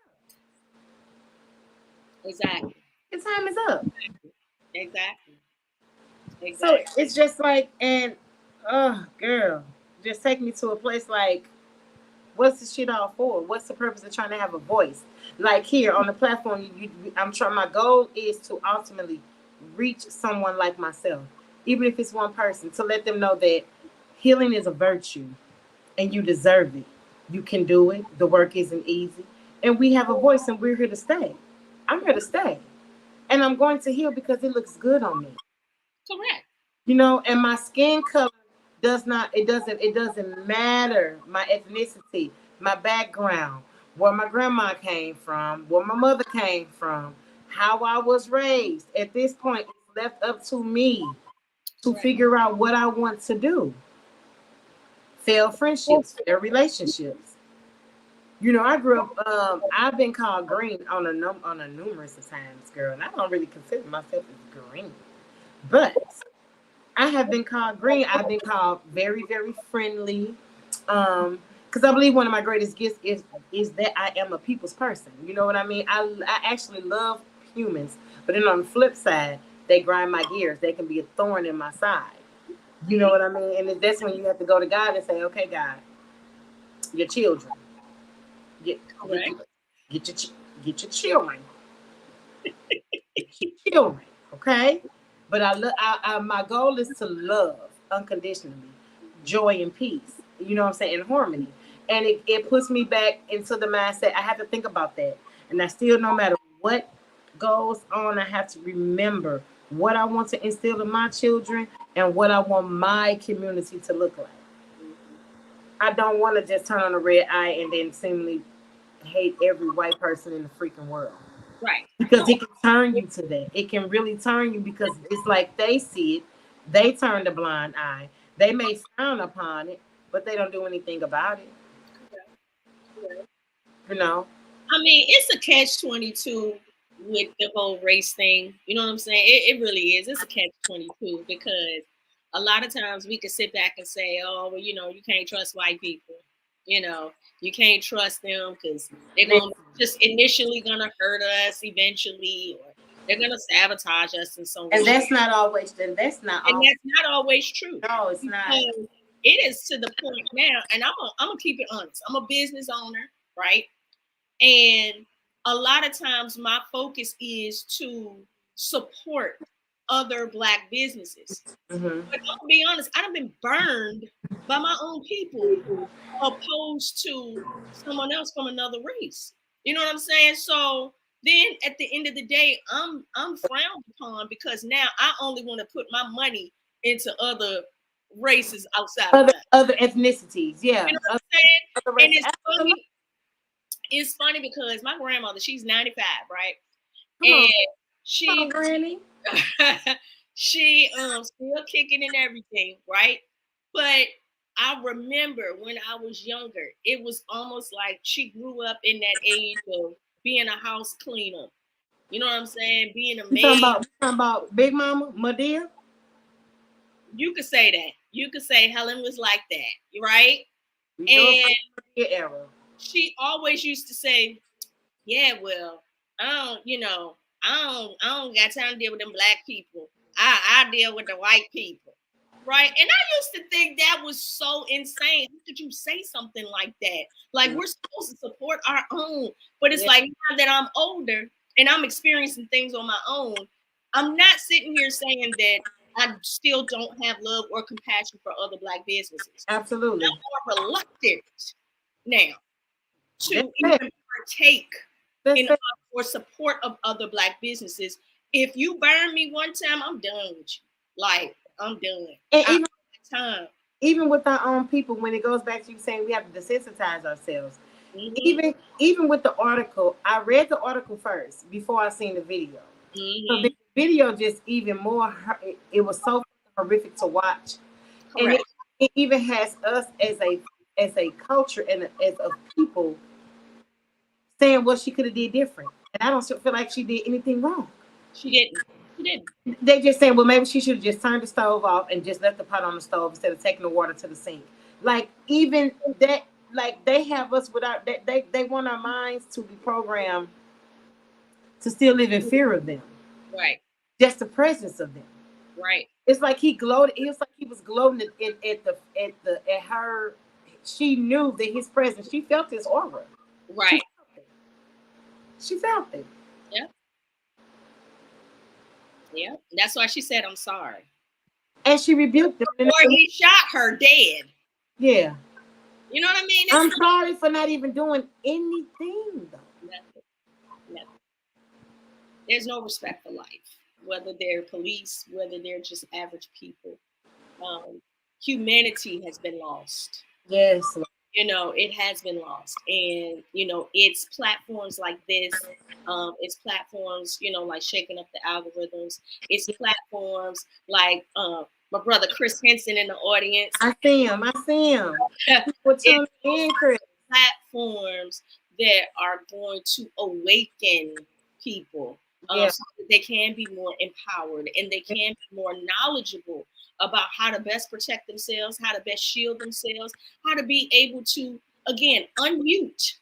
Exactly. Your time is up. Exactly. So it's just like, and girl, just take me to a place like, what's this shit all for? What's the purpose of trying to have a voice? Like here on the platform, I'm trying. My goal is to ultimately reach someone like myself. even if it's one person, to let them know that healing is a virtue and you deserve it. You can do it. The work isn't easy. And we have a voice and we're here to stay. I'm here to stay. And I'm going to heal because it looks good on me. Correct. You know, and my skin color it doesn't matter. My ethnicity, my background, where my grandma came from, where my mother came from, how I was raised. At this point, it's left up to me to Right. figure out what I want to do. Failed friendships, failed relationships. You know, I grew up. I've been called green on a numerous of times, girl, and I don't really consider myself as green. But I have been called green. I've been called very, very friendly. Because I believe one of my greatest gifts is that I am a people's person. You know what I mean? I actually love humans, but then on the flip side, they grind my gears. They can be a thorn in my side. You know what I mean? And that's when you have to go to God and say, okay, God, your children, get get Correct. get your get your children, children, okay? But my goal is to love unconditionally, joy and peace. You know what I'm saying? In harmony, and it puts me back into the mindset. I have to think about that, and I still, no matter what goes on, I have to remember what I want to instill in my children and what I want my community to look like. Mhm. I don't want to just turn on a red eye and then seemingly hate every white person in the freaking world. Right. Because it can turn you to that. It can really turn you because it's like they see it, they turn the blind eye. They may frown upon it, but they don't do anything about it. Correct. Correct. You know, I mean, it's a catch-22 with the whole race thing. You know what I'm saying? It really is. It's a catch-22 because a lot of times we can sit back and say, oh, well, you can't trust white people. You know, you can't trust them because they're going to just initially going to hurt us eventually, or they're going to sabotage us in some and way. that's not always. And that's not And all. that's not always true No, it's not. because it is to the point now, and I'm gonna keep it honest. I'm a business owner, right? And a lot of times my focus is to support other Black businesses. Hmm. But I'm gonna be honest, I've been burned by my own people opposed to someone else from another race. You know what I'm saying? So then at the end of the day, I'm frowned upon because now I only want to put my money into other races outside of mine. Other ethnicities, yeah, You know what I'm saying? other And races. Absolutely. it's funny because my grandmother, she's 95, right? Come on, And come on, she Granny. she still kicking and everything, right? But I remember when I was younger, it was almost like she grew up in that age of being a house cleaner. You know what I'm saying? Being a maid. You talking about Big Mama, Madea? You could say that. You could say Helen was like that, right? You know, And Madea era. she always used to say, yeah, well, I don't got time to deal with them Black people. I deal with the white people. Right. And I used to think that was so insane. How could you say something like that? Like we're supposed to support our own. But it's Yeah, like now that I'm older and I'm experiencing things on my own, I'm not sitting here saying that I still don't have love or compassion for other Black businesses. absolutely. I'm more reluctant now That's to it. even partake That's in it. or support of other Black businesses. If you burn me one time, I'm done with you. Like I'm done. And I time. even with our own people, when it goes back to you saying we have to desensitize ourselves. Mm-hmm. Even with the article, I read the article first before I seen the video. So the Mm-hmm. video just even more. It was so horrific to watch, and Correct. it even has us as a culture and as a people saying what she could have did different. And I don't feel like she did anything wrong. She didn't. She didn't. They just saying, well, maybe she should have just turned the stove off and just left the pot on the stove instead of taking the water to the sink. Like even that, like they have us without that. They want our minds to be programmed to still live in fear of them, Right. just the presence of them. Right. It's like he gloated. It was like he was gloating at her. She knew that his presence. She felt his aura. She Right. felt it. She felt it. Yeah. Yeah. That's why she said, "I'm sorry." And she rebuked them. Or he shot her dead. Yeah. You know what I mean? It's I'm sorry for not even doing anything, though. nothing. Nothing. There's no respect for life, whether they're police, whether they're just average people. Humanity has been lost. Yes. You know, it has been lost. And, you know, it's platforms like this. It's platforms, you know, like shaking up the algorithms. It's platforms like my brother Chris Henson in the audience. I see him. I see him. It's platforms that are going to awaken people, yeah. so that they can be more empowered and they can be more knowledgeable about how to best protect themselves, how to best shield themselves, how to be able to, again, unmute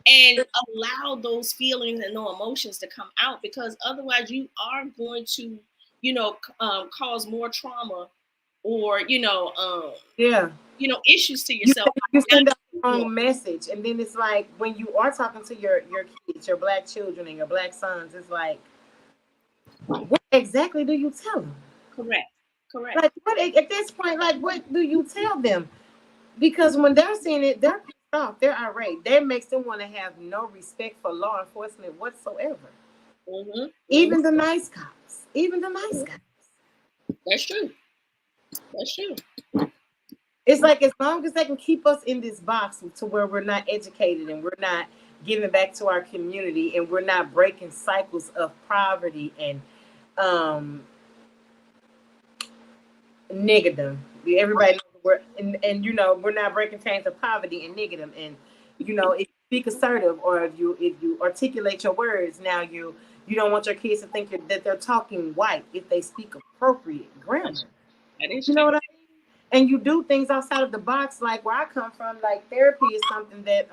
and allow those feelings and no emotions to come out, because otherwise you are going to, you know, cause more trauma or, Yeah. issues to yourself. You send out the wrong message, and then it's like when you are talking to your kids, your black children and your black sons, it's like, what exactly do you tell them? Correct. Like, what at this point, like, what do you tell them? Because when they're seeing it, they're pissed off, they're irate. That makes them want to have no respect for law enforcement whatsoever. Mm-hmm. Even the nice cops. Even the nice cops. That's true. That's true. It's like as long as they can keep us in this box to where we're not educated and we're not giving back to our community and we're not breaking cycles of poverty and niggerdom. Everybody knows we're and you know we're not breaking chains of poverty and niggerdom. And you know if you speak assertive or if you articulate your words, now you don't want your kids to think that they're talking white if they speak appropriate grammar. That is you know true. what I mean? And you do things outside of the box, like where I come from. Like therapy is something that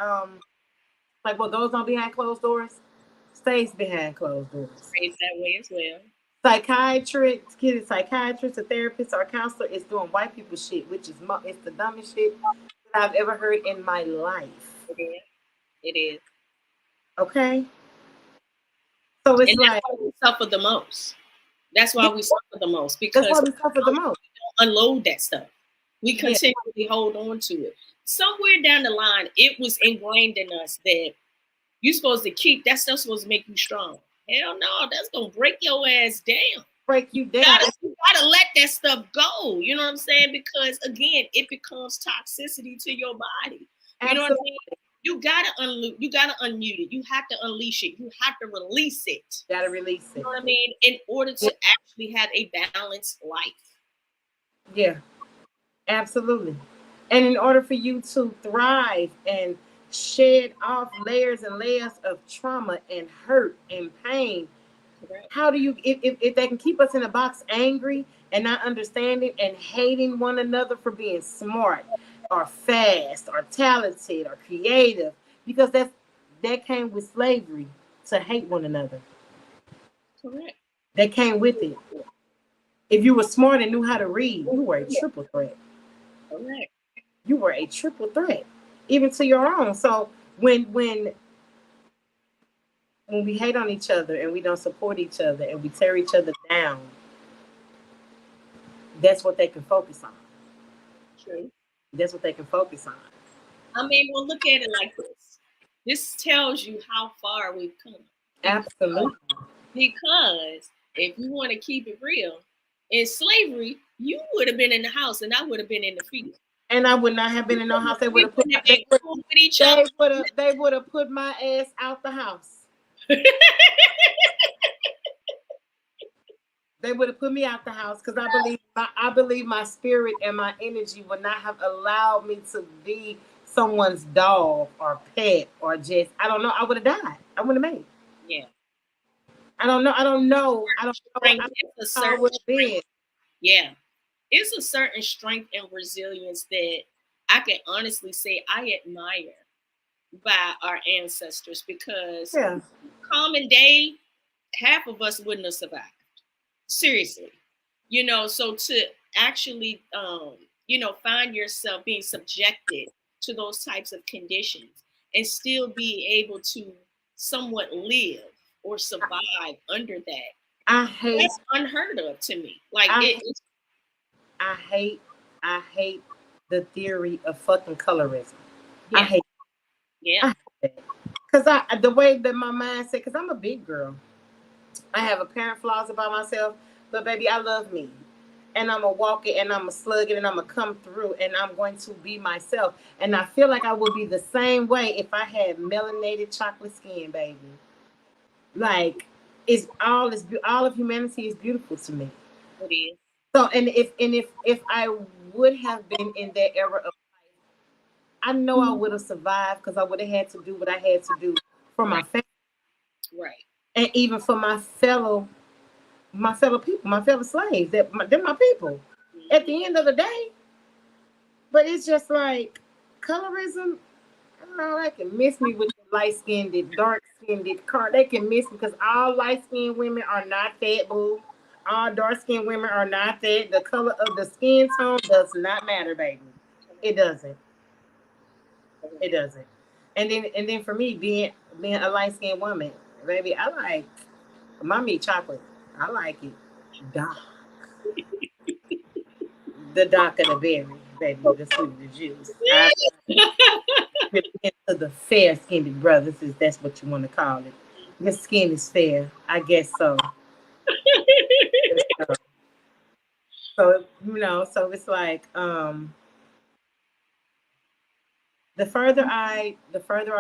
like what goes on behind closed doors stays behind closed doors. Praise that way as well. Psychiatrists, a therapist, or a counselor is doing white people shit, which is it's the dumbest shit that I've ever heard in my life. It is. It is. Okay, so it's and like that's why we suffer the most. That's why we suffer the most, because that's why we suffer the most. We don't unload that stuff. We continually hold on to it. Somewhere down the line, it was ingrained in us that you're supposed to keep that stuff, supposed to make you strong. Hell no, that's gonna break your ass down. Break you down. You gotta let that stuff go. You know what I'm saying? Because again, it becomes toxicity to your body. You know what I mean? You gotta you gotta unmute it. You have to unleash it. You have to release it. You gotta release it. You know what I mean? In order to actually have a balanced life. Yeah, absolutely. And in order for you to thrive and shed off layers and layers of trauma and hurt and pain, how do you if they can keep us in a box angry and not understanding and hating one another for being smart or fast or talented or creative, because that came with slavery, to hate one another. Correct. That came with it. If you were smart and knew how to read, you were a triple threat. Correct. You were a triple threat, even to your own. So when we hate on each other and we don't support each other and we tear each other down, that's what they can focus on. True. That's what they can focus on. I mean, well, look at it like this. This tells you how far we've come. Absolutely. Because if you want to keep it real, in slavery, you would have been in the house and I would have been in the field. And I would not have been in no house. They would have put my ass out the house. They would have put me out the house because I believe my spirit and my energy would not have allowed me to be someone's dog or pet or just, I don't know. I would have died. I wouldn't have made it. Yeah. I don't know. Yeah. It's a certain strength and resilience that I can honestly say I admire by our ancestors, because common day, half of us wouldn't have survived. Seriously. You know, so to actually, find yourself being subjected to those types of conditions and still be able to somewhat live or survive under that. That's unheard of to me. Like I hate I hate the theory of fucking colorism. I Yeah. hate Yeah. I hate that. Cause the way that my mind said, cause I'm a big girl. I have apparent flaws about myself, but baby, I love me. And I'm gonna walk it and I'm gonna slug it and I'm gonna come through and I'm going to be myself. And I feel like I would be the same way if I had melanated chocolate skin, baby. Like all of humanity is beautiful to me. It is. So and if I would have been in that era of, I know I would have survived because I would have had to do what I had to do for my Right. family Right. and even for my fellow people, my fellow slaves. They're my people. At Mhm. the end of the day, but it's just like colorism. I don't know. They can miss me with the light skinned, dark skinned car. They can miss me because all light skinned women are not that, boo. All dark skinned women are not that. The color of the skin tone does not matter, baby. It doesn't. It Correct. doesn't. And then for me, being a light skinned woman, baby, I like my meat chocolate. I like it dark. The darker the berry, baby, the sweeter the juice. I really into the fair skinned brothers, if that's what you want to call it. Your skin is fair, I guess so. So it's like the further I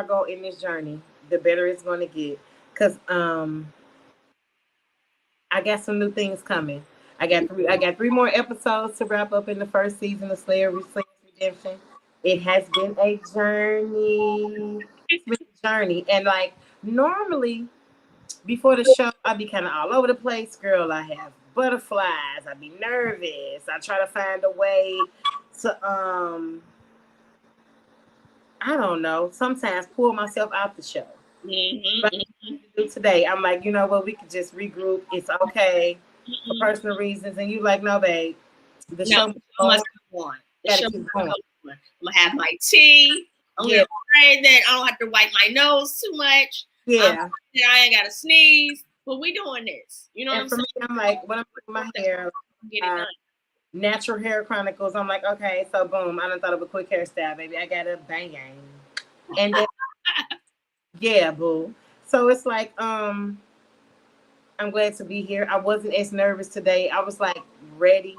go in this journey, the better it's going to get. Cause I got some new things coming. I got three more episodes to wrap up in the first season of Slayer's Redemption. It has been a journey. It's been a journey, and like normally before the show, I'd be kind of all over the place, girl. I have butterflies. I'd be nervous. I try to find a way to I don't know, sometimes pull myself out the show. But Mm-hmm. do today, I'm like, you know what, we could just regroup. It's okay for Mm-mm. personal reasons. And you like, no, babe, the No, show the show going, must go on. The gotta show keep must going. go on. I'm gonna have my tea. I'm Yeah, gonna pray that I don't have to wipe my nose too much. I'm yeah. that I ain't gotta sneeze. But we doing this. You know what And I'm for me, saying? I'm like, when I'm doing my hair, Get it uh, done. Natural Hair Chronicles, I'm like, okay, so boom, I done thought of a quick hairstyle, baby. I got a bang. And then, yeah, boo. So it's like, I'm glad to be here. I wasn't as nervous today. I was like ready.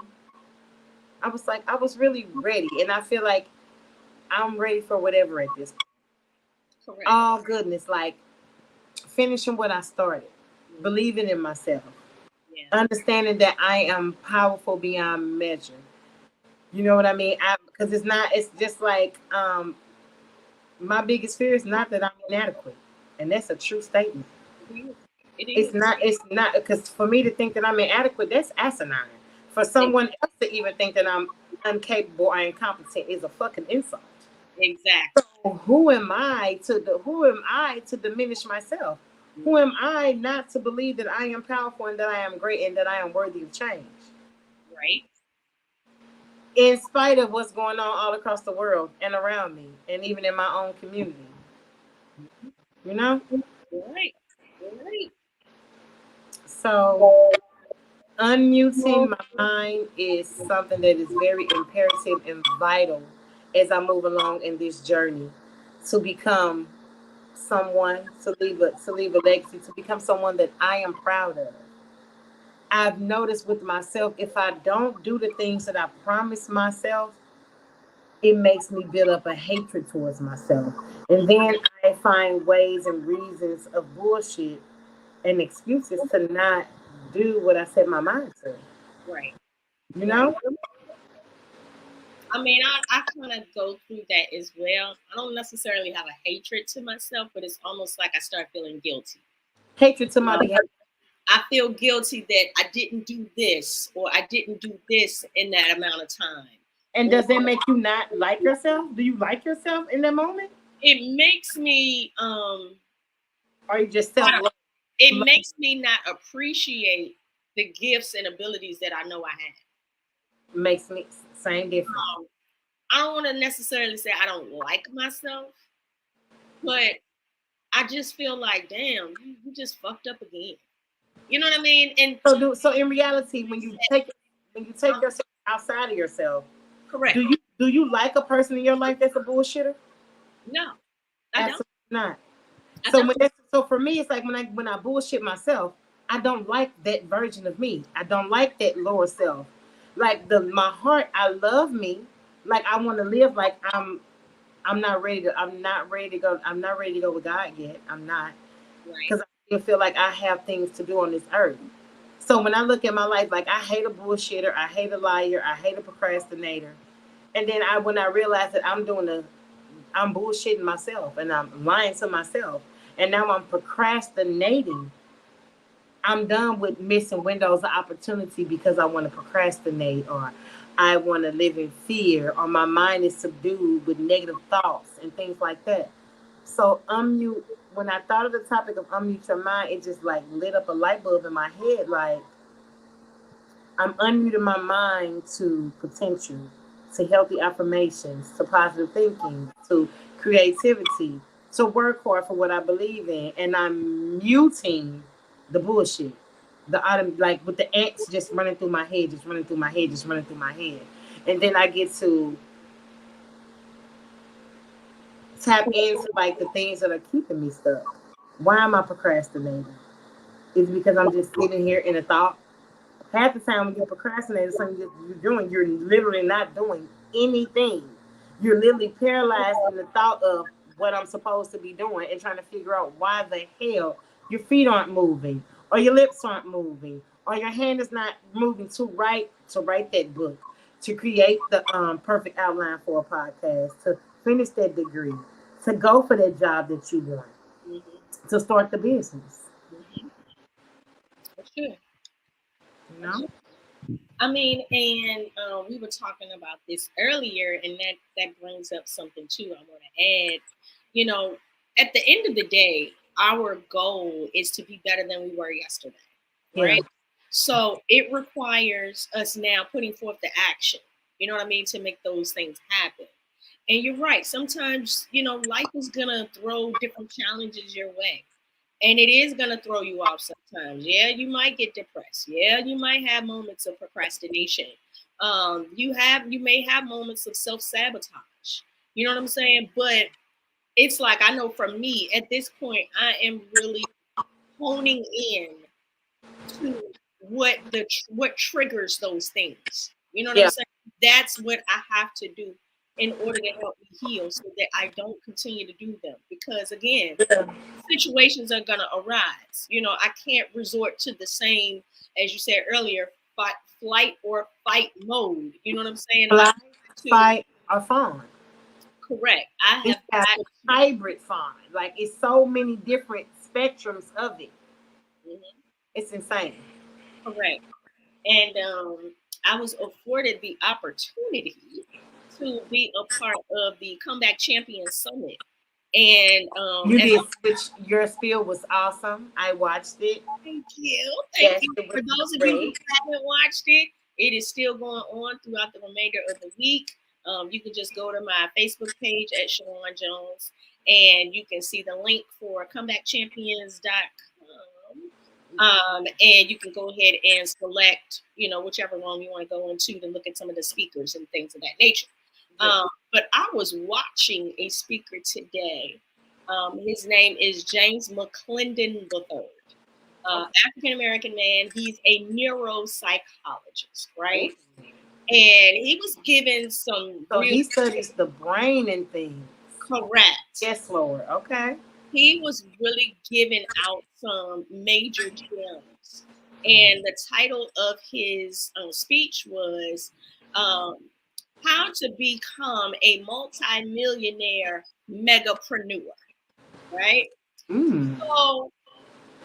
I was really ready. And I feel like I'm ready for whatever at this point. Correct. Oh, goodness. Like finishing what I started, believing in myself, Yeah. understanding that I am powerful beyond measure. You know what I mean? Because it's just like, my biggest fear is not that I'm inadequate. And that's a true statement. It is. It It's is. not. It's not because for me to think that I'm inadequate, that's asinine. For someone else to even think that I'm incapable or incompetent is a fucking insult. Exactly. Who am I to diminish myself? Who am I not to believe that I am powerful and that I am great and that I am worthy of change? Right. In spite of what's going on all across the world and around me, and even in my own community, you know. Right. Right. So unmuting my mind is something that is very imperative and vital as I move along in this journey to become someone, to leave a legacy, to become someone that I am proud of. I've noticed with myself, if I don't do the things that I promise myself, it makes me build up a hatred towards myself. And then I find ways and reasons of bullshit and excuses to not do what I set my mind to. Right. You Right. know? I mean, I kind of go through that as well. I don't necessarily have a hatred to myself, but it's almost like I start feeling guilty. Hatred to You my know, behavior. I feel guilty that I didn't do this or I didn't do this in that amount of time. And Or does that make you not like yourself? Do you like yourself in that moment? it makes me Or you just I self don't, love? it makes me not appreciate the gifts and abilities that I know I have. Makes me same difference. I don't want to necessarily say I don't like myself, but I just feel like, damn, you just fucked up again. You know what I mean? And So in reality, when you take um, yourself outside of yourself. Correct. Do you like a person in your life that's a bullshitter? No, I don't. Absolutely not. I So don't. so for me, it's like when I bullshit myself, I don't like that version of me. I don't like that lower self. Like my heart, I love me. Like I want to live like I'm not ready to. I'm not ready to go. I'm not ready to go with God yet. I'm not, Right. because I still feel like I have things to do on this earth. So when I look at my life, like I hate a bullshitter, I hate a liar, I hate a procrastinator, and then when I realize that I'm bullshitting myself and I'm lying to myself, and now I'm procrastinating. I'm done with missing windows of opportunity because I want to procrastinate, or I want to live in fear, or my mind is subdued with negative thoughts and things like that. So unmute. When I thought of the topic of unmute your mind, it just like lit up a light bulb in my head. Like I'm unmuting my mind to potential, to healthy affirmations, to positive thinking, to creativity, to work hard for what I believe in, and I'm muting the bullshit. The autumn, like with the ants just running through my head, just running through my head, just running through my head, and then I get to tap into like the things that are keeping me stuck. Why am I procrastinating? Is it because I'm just sitting here in a thought? Half the time when you procrastinate, something you're doing, you're literally not doing anything. You're literally paralyzed in the thought of what I'm supposed to be doing and trying to figure out why the hell your feet aren't moving, or your lips aren't moving, or your hand is not moving to write that book, to create the perfect outline for a podcast, to finish that degree, to go for that job that you want, Mm-hmm. to start the business. Mm-hmm. For sure. You For know? sure. I mean, and we were talking about this earlier, and that brings up something too. I want to add. You know, at the end of the day, our goal is to be better than we were yesterday, Yeah. right? So it requires us now putting forth the action. You know what I mean, to make those things happen. And you're right. Sometimes, life is gonna throw different challenges your way. And it is going to throw you off sometimes. Yeah, you might get depressed. Yeah, you might have moments of procrastination. You may have moments of self-sabotage. You know what I'm saying? But it's like, I know for me at this point, I am really honing in to what triggers those things. You know what I'm Yeah. saying? That's what I have to do in order to help me heal, so that I don't continue to do them. Because again, Yeah. situations are going to arise. I can't resort to the same, as you said earlier, flight or fight mode. You know what I'm saying? I Fly, have to fight, or fawn. correct. I You have have got the to. hybrid fawn. Like it's so many different spectrums of it. Mhm, It's insane. correct. And I was afforded the opportunity to be a part of the Comeback Champions Summit. And You did switch. Your spiel was awesome. I watched it. thank you. Thank Yes, you. it was For those of you who great. haven't watched it, it is still going on throughout the remainder of the week. You can just go to my Facebook page at Sharon Jones, and you can see the link for comebackchampions.com. And you can go ahead and select, whichever one you want to go into to look at some of the speakers and things of that nature. Yeah. But I was watching a speaker today. His name is James McClendon III, Okay. African American man. He's a neuropsychologist, Ooh. right? And he was given some So real he studies the brain and things. correct. Yes, Lord. Okay. He was really giving out some major gems. And the title of his speech was um, How to Become a Multimillionaire Megapreneur, right? Mm. So,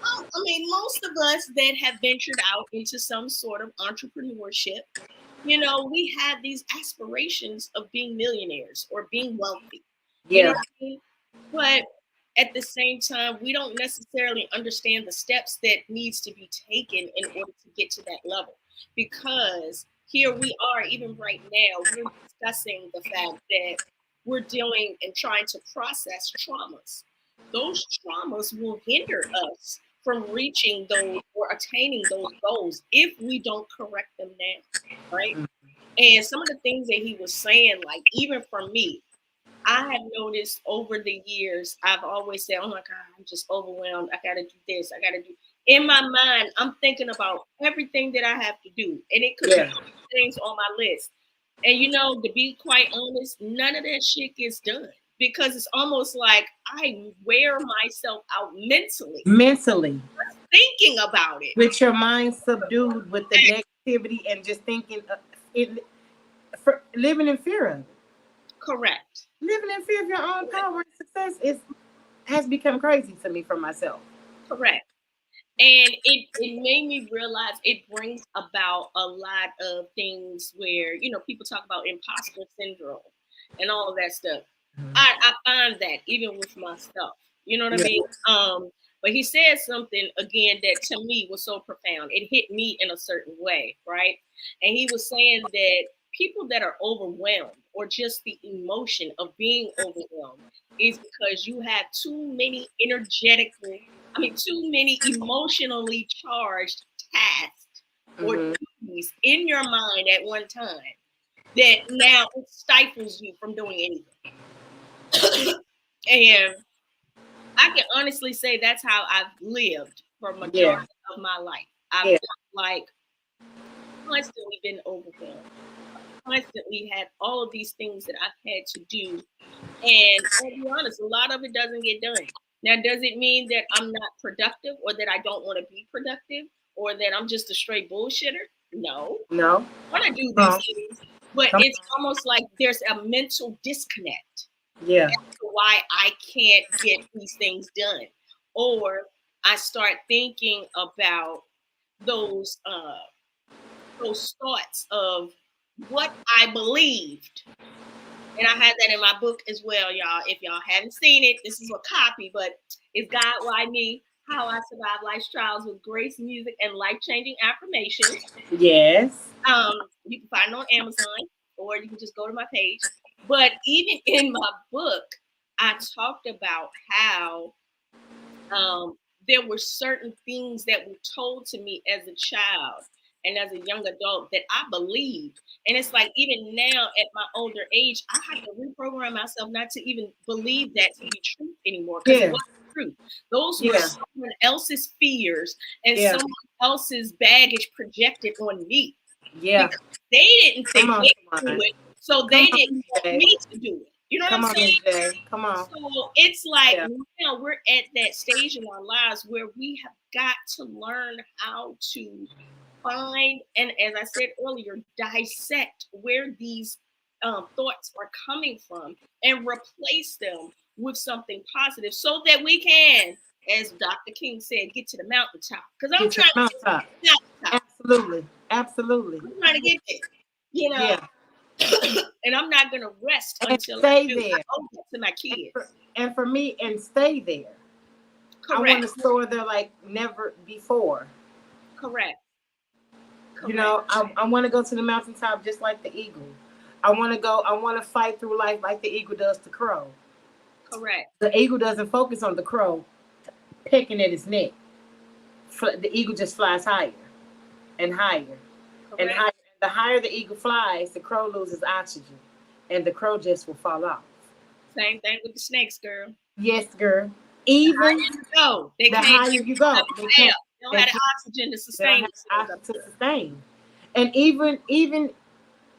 I mean, most of us that have ventured out into some sort of entrepreneurship, we have these aspirations of being millionaires or being wealthy. You know Yeah. what I mean? But at the same time, we don't necessarily understand the steps that needs to be taken in order to get to that level. Because here we are, even right now, we're discussing the fact that we're dealing and trying to process traumas. Those traumas will hinder us from reaching those or attaining those goals if we don't correct them now, right? And some of the things that he was saying, like even for me, I have noticed over the years, I've always said, oh my God, I'm just overwhelmed. I got to do this. I got to do. In my mind, I'm thinking about everything that I have to do. And it could be Yeah. things on my list. And, you know, to be quite honest, none of that shit gets done because it's almost like I wear myself out mentally Mentally, thinking about it. with your mind subdued with the negativity and just thinking it, for living in fear of it. Correct. Living in fear of your own power and success has become crazy to me for myself. Correct. And it made me realize it brings about a lot of things where, you know, people talk about imposter syndrome and all of that stuff. I find that even with myself, you know what I Yeah. mean? But he said something again that to me was so profound. It hit me in a certain way, right? And he was saying that people that are overwhelmed or just the emotion of being overwhelmed is because you have too many too many emotionally charged tasks or Mhm. duties in your mind at one time that now it stifles you from doing anything. And I can honestly say that's how I've lived for a Yeah. majority of my life. I've Yeah. like constantly been overwhelmed, constantly had all of these things that I've had to do. And I'll be honest, a lot of it doesn't get done. Now, does it mean that I'm not productive or that I don't want to be productive or that I'm just a straight bullshitter? No. No. I want to do Come these on. things, but Come it's almost like there's a mental disconnect on. Yeah. as to why I can't get these things done. Or I start thinking about those uh those thoughts of what I believed. And I had that in my book as well, y'all. If y'all haven't seen it, this is a copy, but it's God, Why Me? How I Survive Life's Trials with Grace Music and Life-Changing Affirmations. Yes. You can find it on Amazon or you can just go to my page. But even in my book, I talked about how there were certain things that were told to me as a child and as a young adult that I believed. And it's like, even now at my older age, I have to reprogram myself not to even believe that to be truth anymore because it Yeah. wasn't truth. Those were Yeah. someone else's fears and Yeah. someone else's baggage projected on me Yeah. because they didn't Come think on, they could do come on. it. So Come they on, didn't want Jay. me to do it. You know what I'm Come on, saying? Miss J. Come on. So it's like Yeah. now we're at that stage in our lives where we have got to learn how to find and, as I said earlier, dissect where these thoughts are coming from and replace them with something positive so that we can, as Dr. King said, get to the mountaintop. Because I'm Get to trying the to get to mountaintop. the mountaintop. Absolutely. Absolutely. I'm trying to get there, you know, Yeah. and I'm not going to rest And until I stay do. I there. owe that to my kids. And for me, and stay there. I want Correct. to soar there like never before. Correct. You Correct. know, I want to go to the mountaintop just like the eagle. I want to fight through life like the eagle does the crow. Correct. The eagle doesn't focus on the crow pecking at his neck. The eagle just flies higher and higher and Correct. higher. The higher the eagle flies, the crow loses oxygen and the crow just will fall off. Same thing with the snakes, girl. Yes, girl. The Even higher you go, they the can't higher you go, have they a can't. tail. They don't They have the can't. oxygen to They don't sustain have themselves up oxygen to there. sustain. And even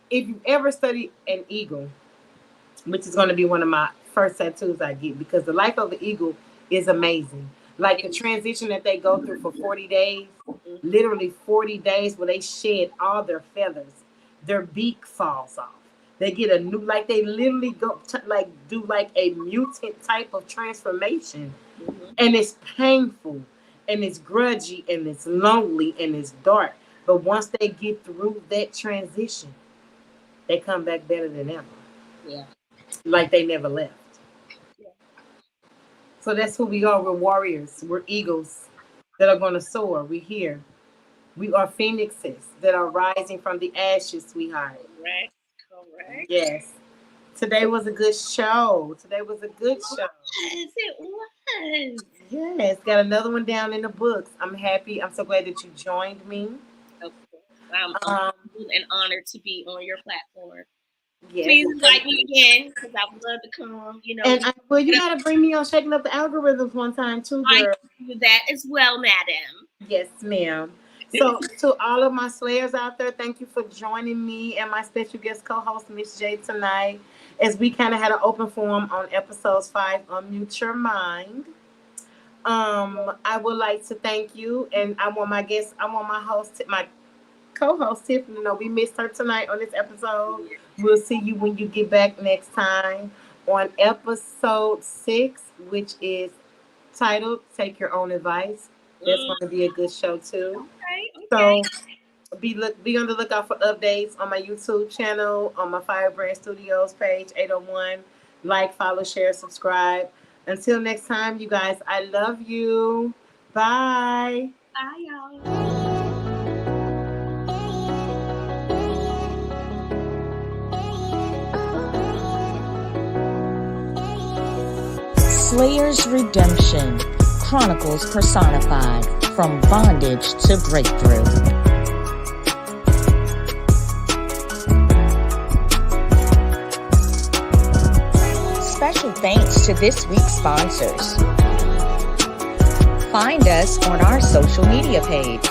if you ever study an eagle, which is going to be one of my first tattoos I get, because the life of an eagle is amazing. Like the transition that they go through for 40 days, Mhm. literally 40 days where they shed all their feathers, their beak falls off. They get a new, like they literally go like do like a mutant type of transformation, Mhm. and it's painful, and it's grudgy, and it's lonely, and it's dark. But once they get through that transition, they come back better than ever, Yeah. like they never left. Yeah. So that's who we are. We're warriors. We're eagles that are going to soar. We're here. We are phoenixes that are rising from the ashes, sweetheart. Correct. Correct. Yes. Today was a good show. Today was a good show. Yes, it was. Yes. Got another one down in the books. I'm happy. I'm so glad that you joined me. Of course. I'm humbled and honored to be on your platform. Yes, Please invite me again because I would love to come. And well, you gotta bring me on Shaking Up the Algorithms one time too, girl. I do that as well, madam. Yes, ma'am. So to all of my slayers out there, thank you for joining me and my special guest co-host Miss J tonight, as we kind of had an open forum on episodes 5, Unmute Your Mind. I would like to thank you, and I want my host, my co-host Tiffany. We missed her tonight on this episode. We'll see you when you get back next time on episode 6, which is titled "Take Your Own Advice." That's going to be a good show too. Okay. So be on the lookout for updates on my YouTube channel, on my Firebrand Studios page, 801. Like, follow, share, subscribe. Until next time, you guys, I love you. Bye. Bye, y'all. Slayer's Redemption, Chronicles personified, from bondage to breakthrough. Special thanks to this week's sponsors. Find us on our social media page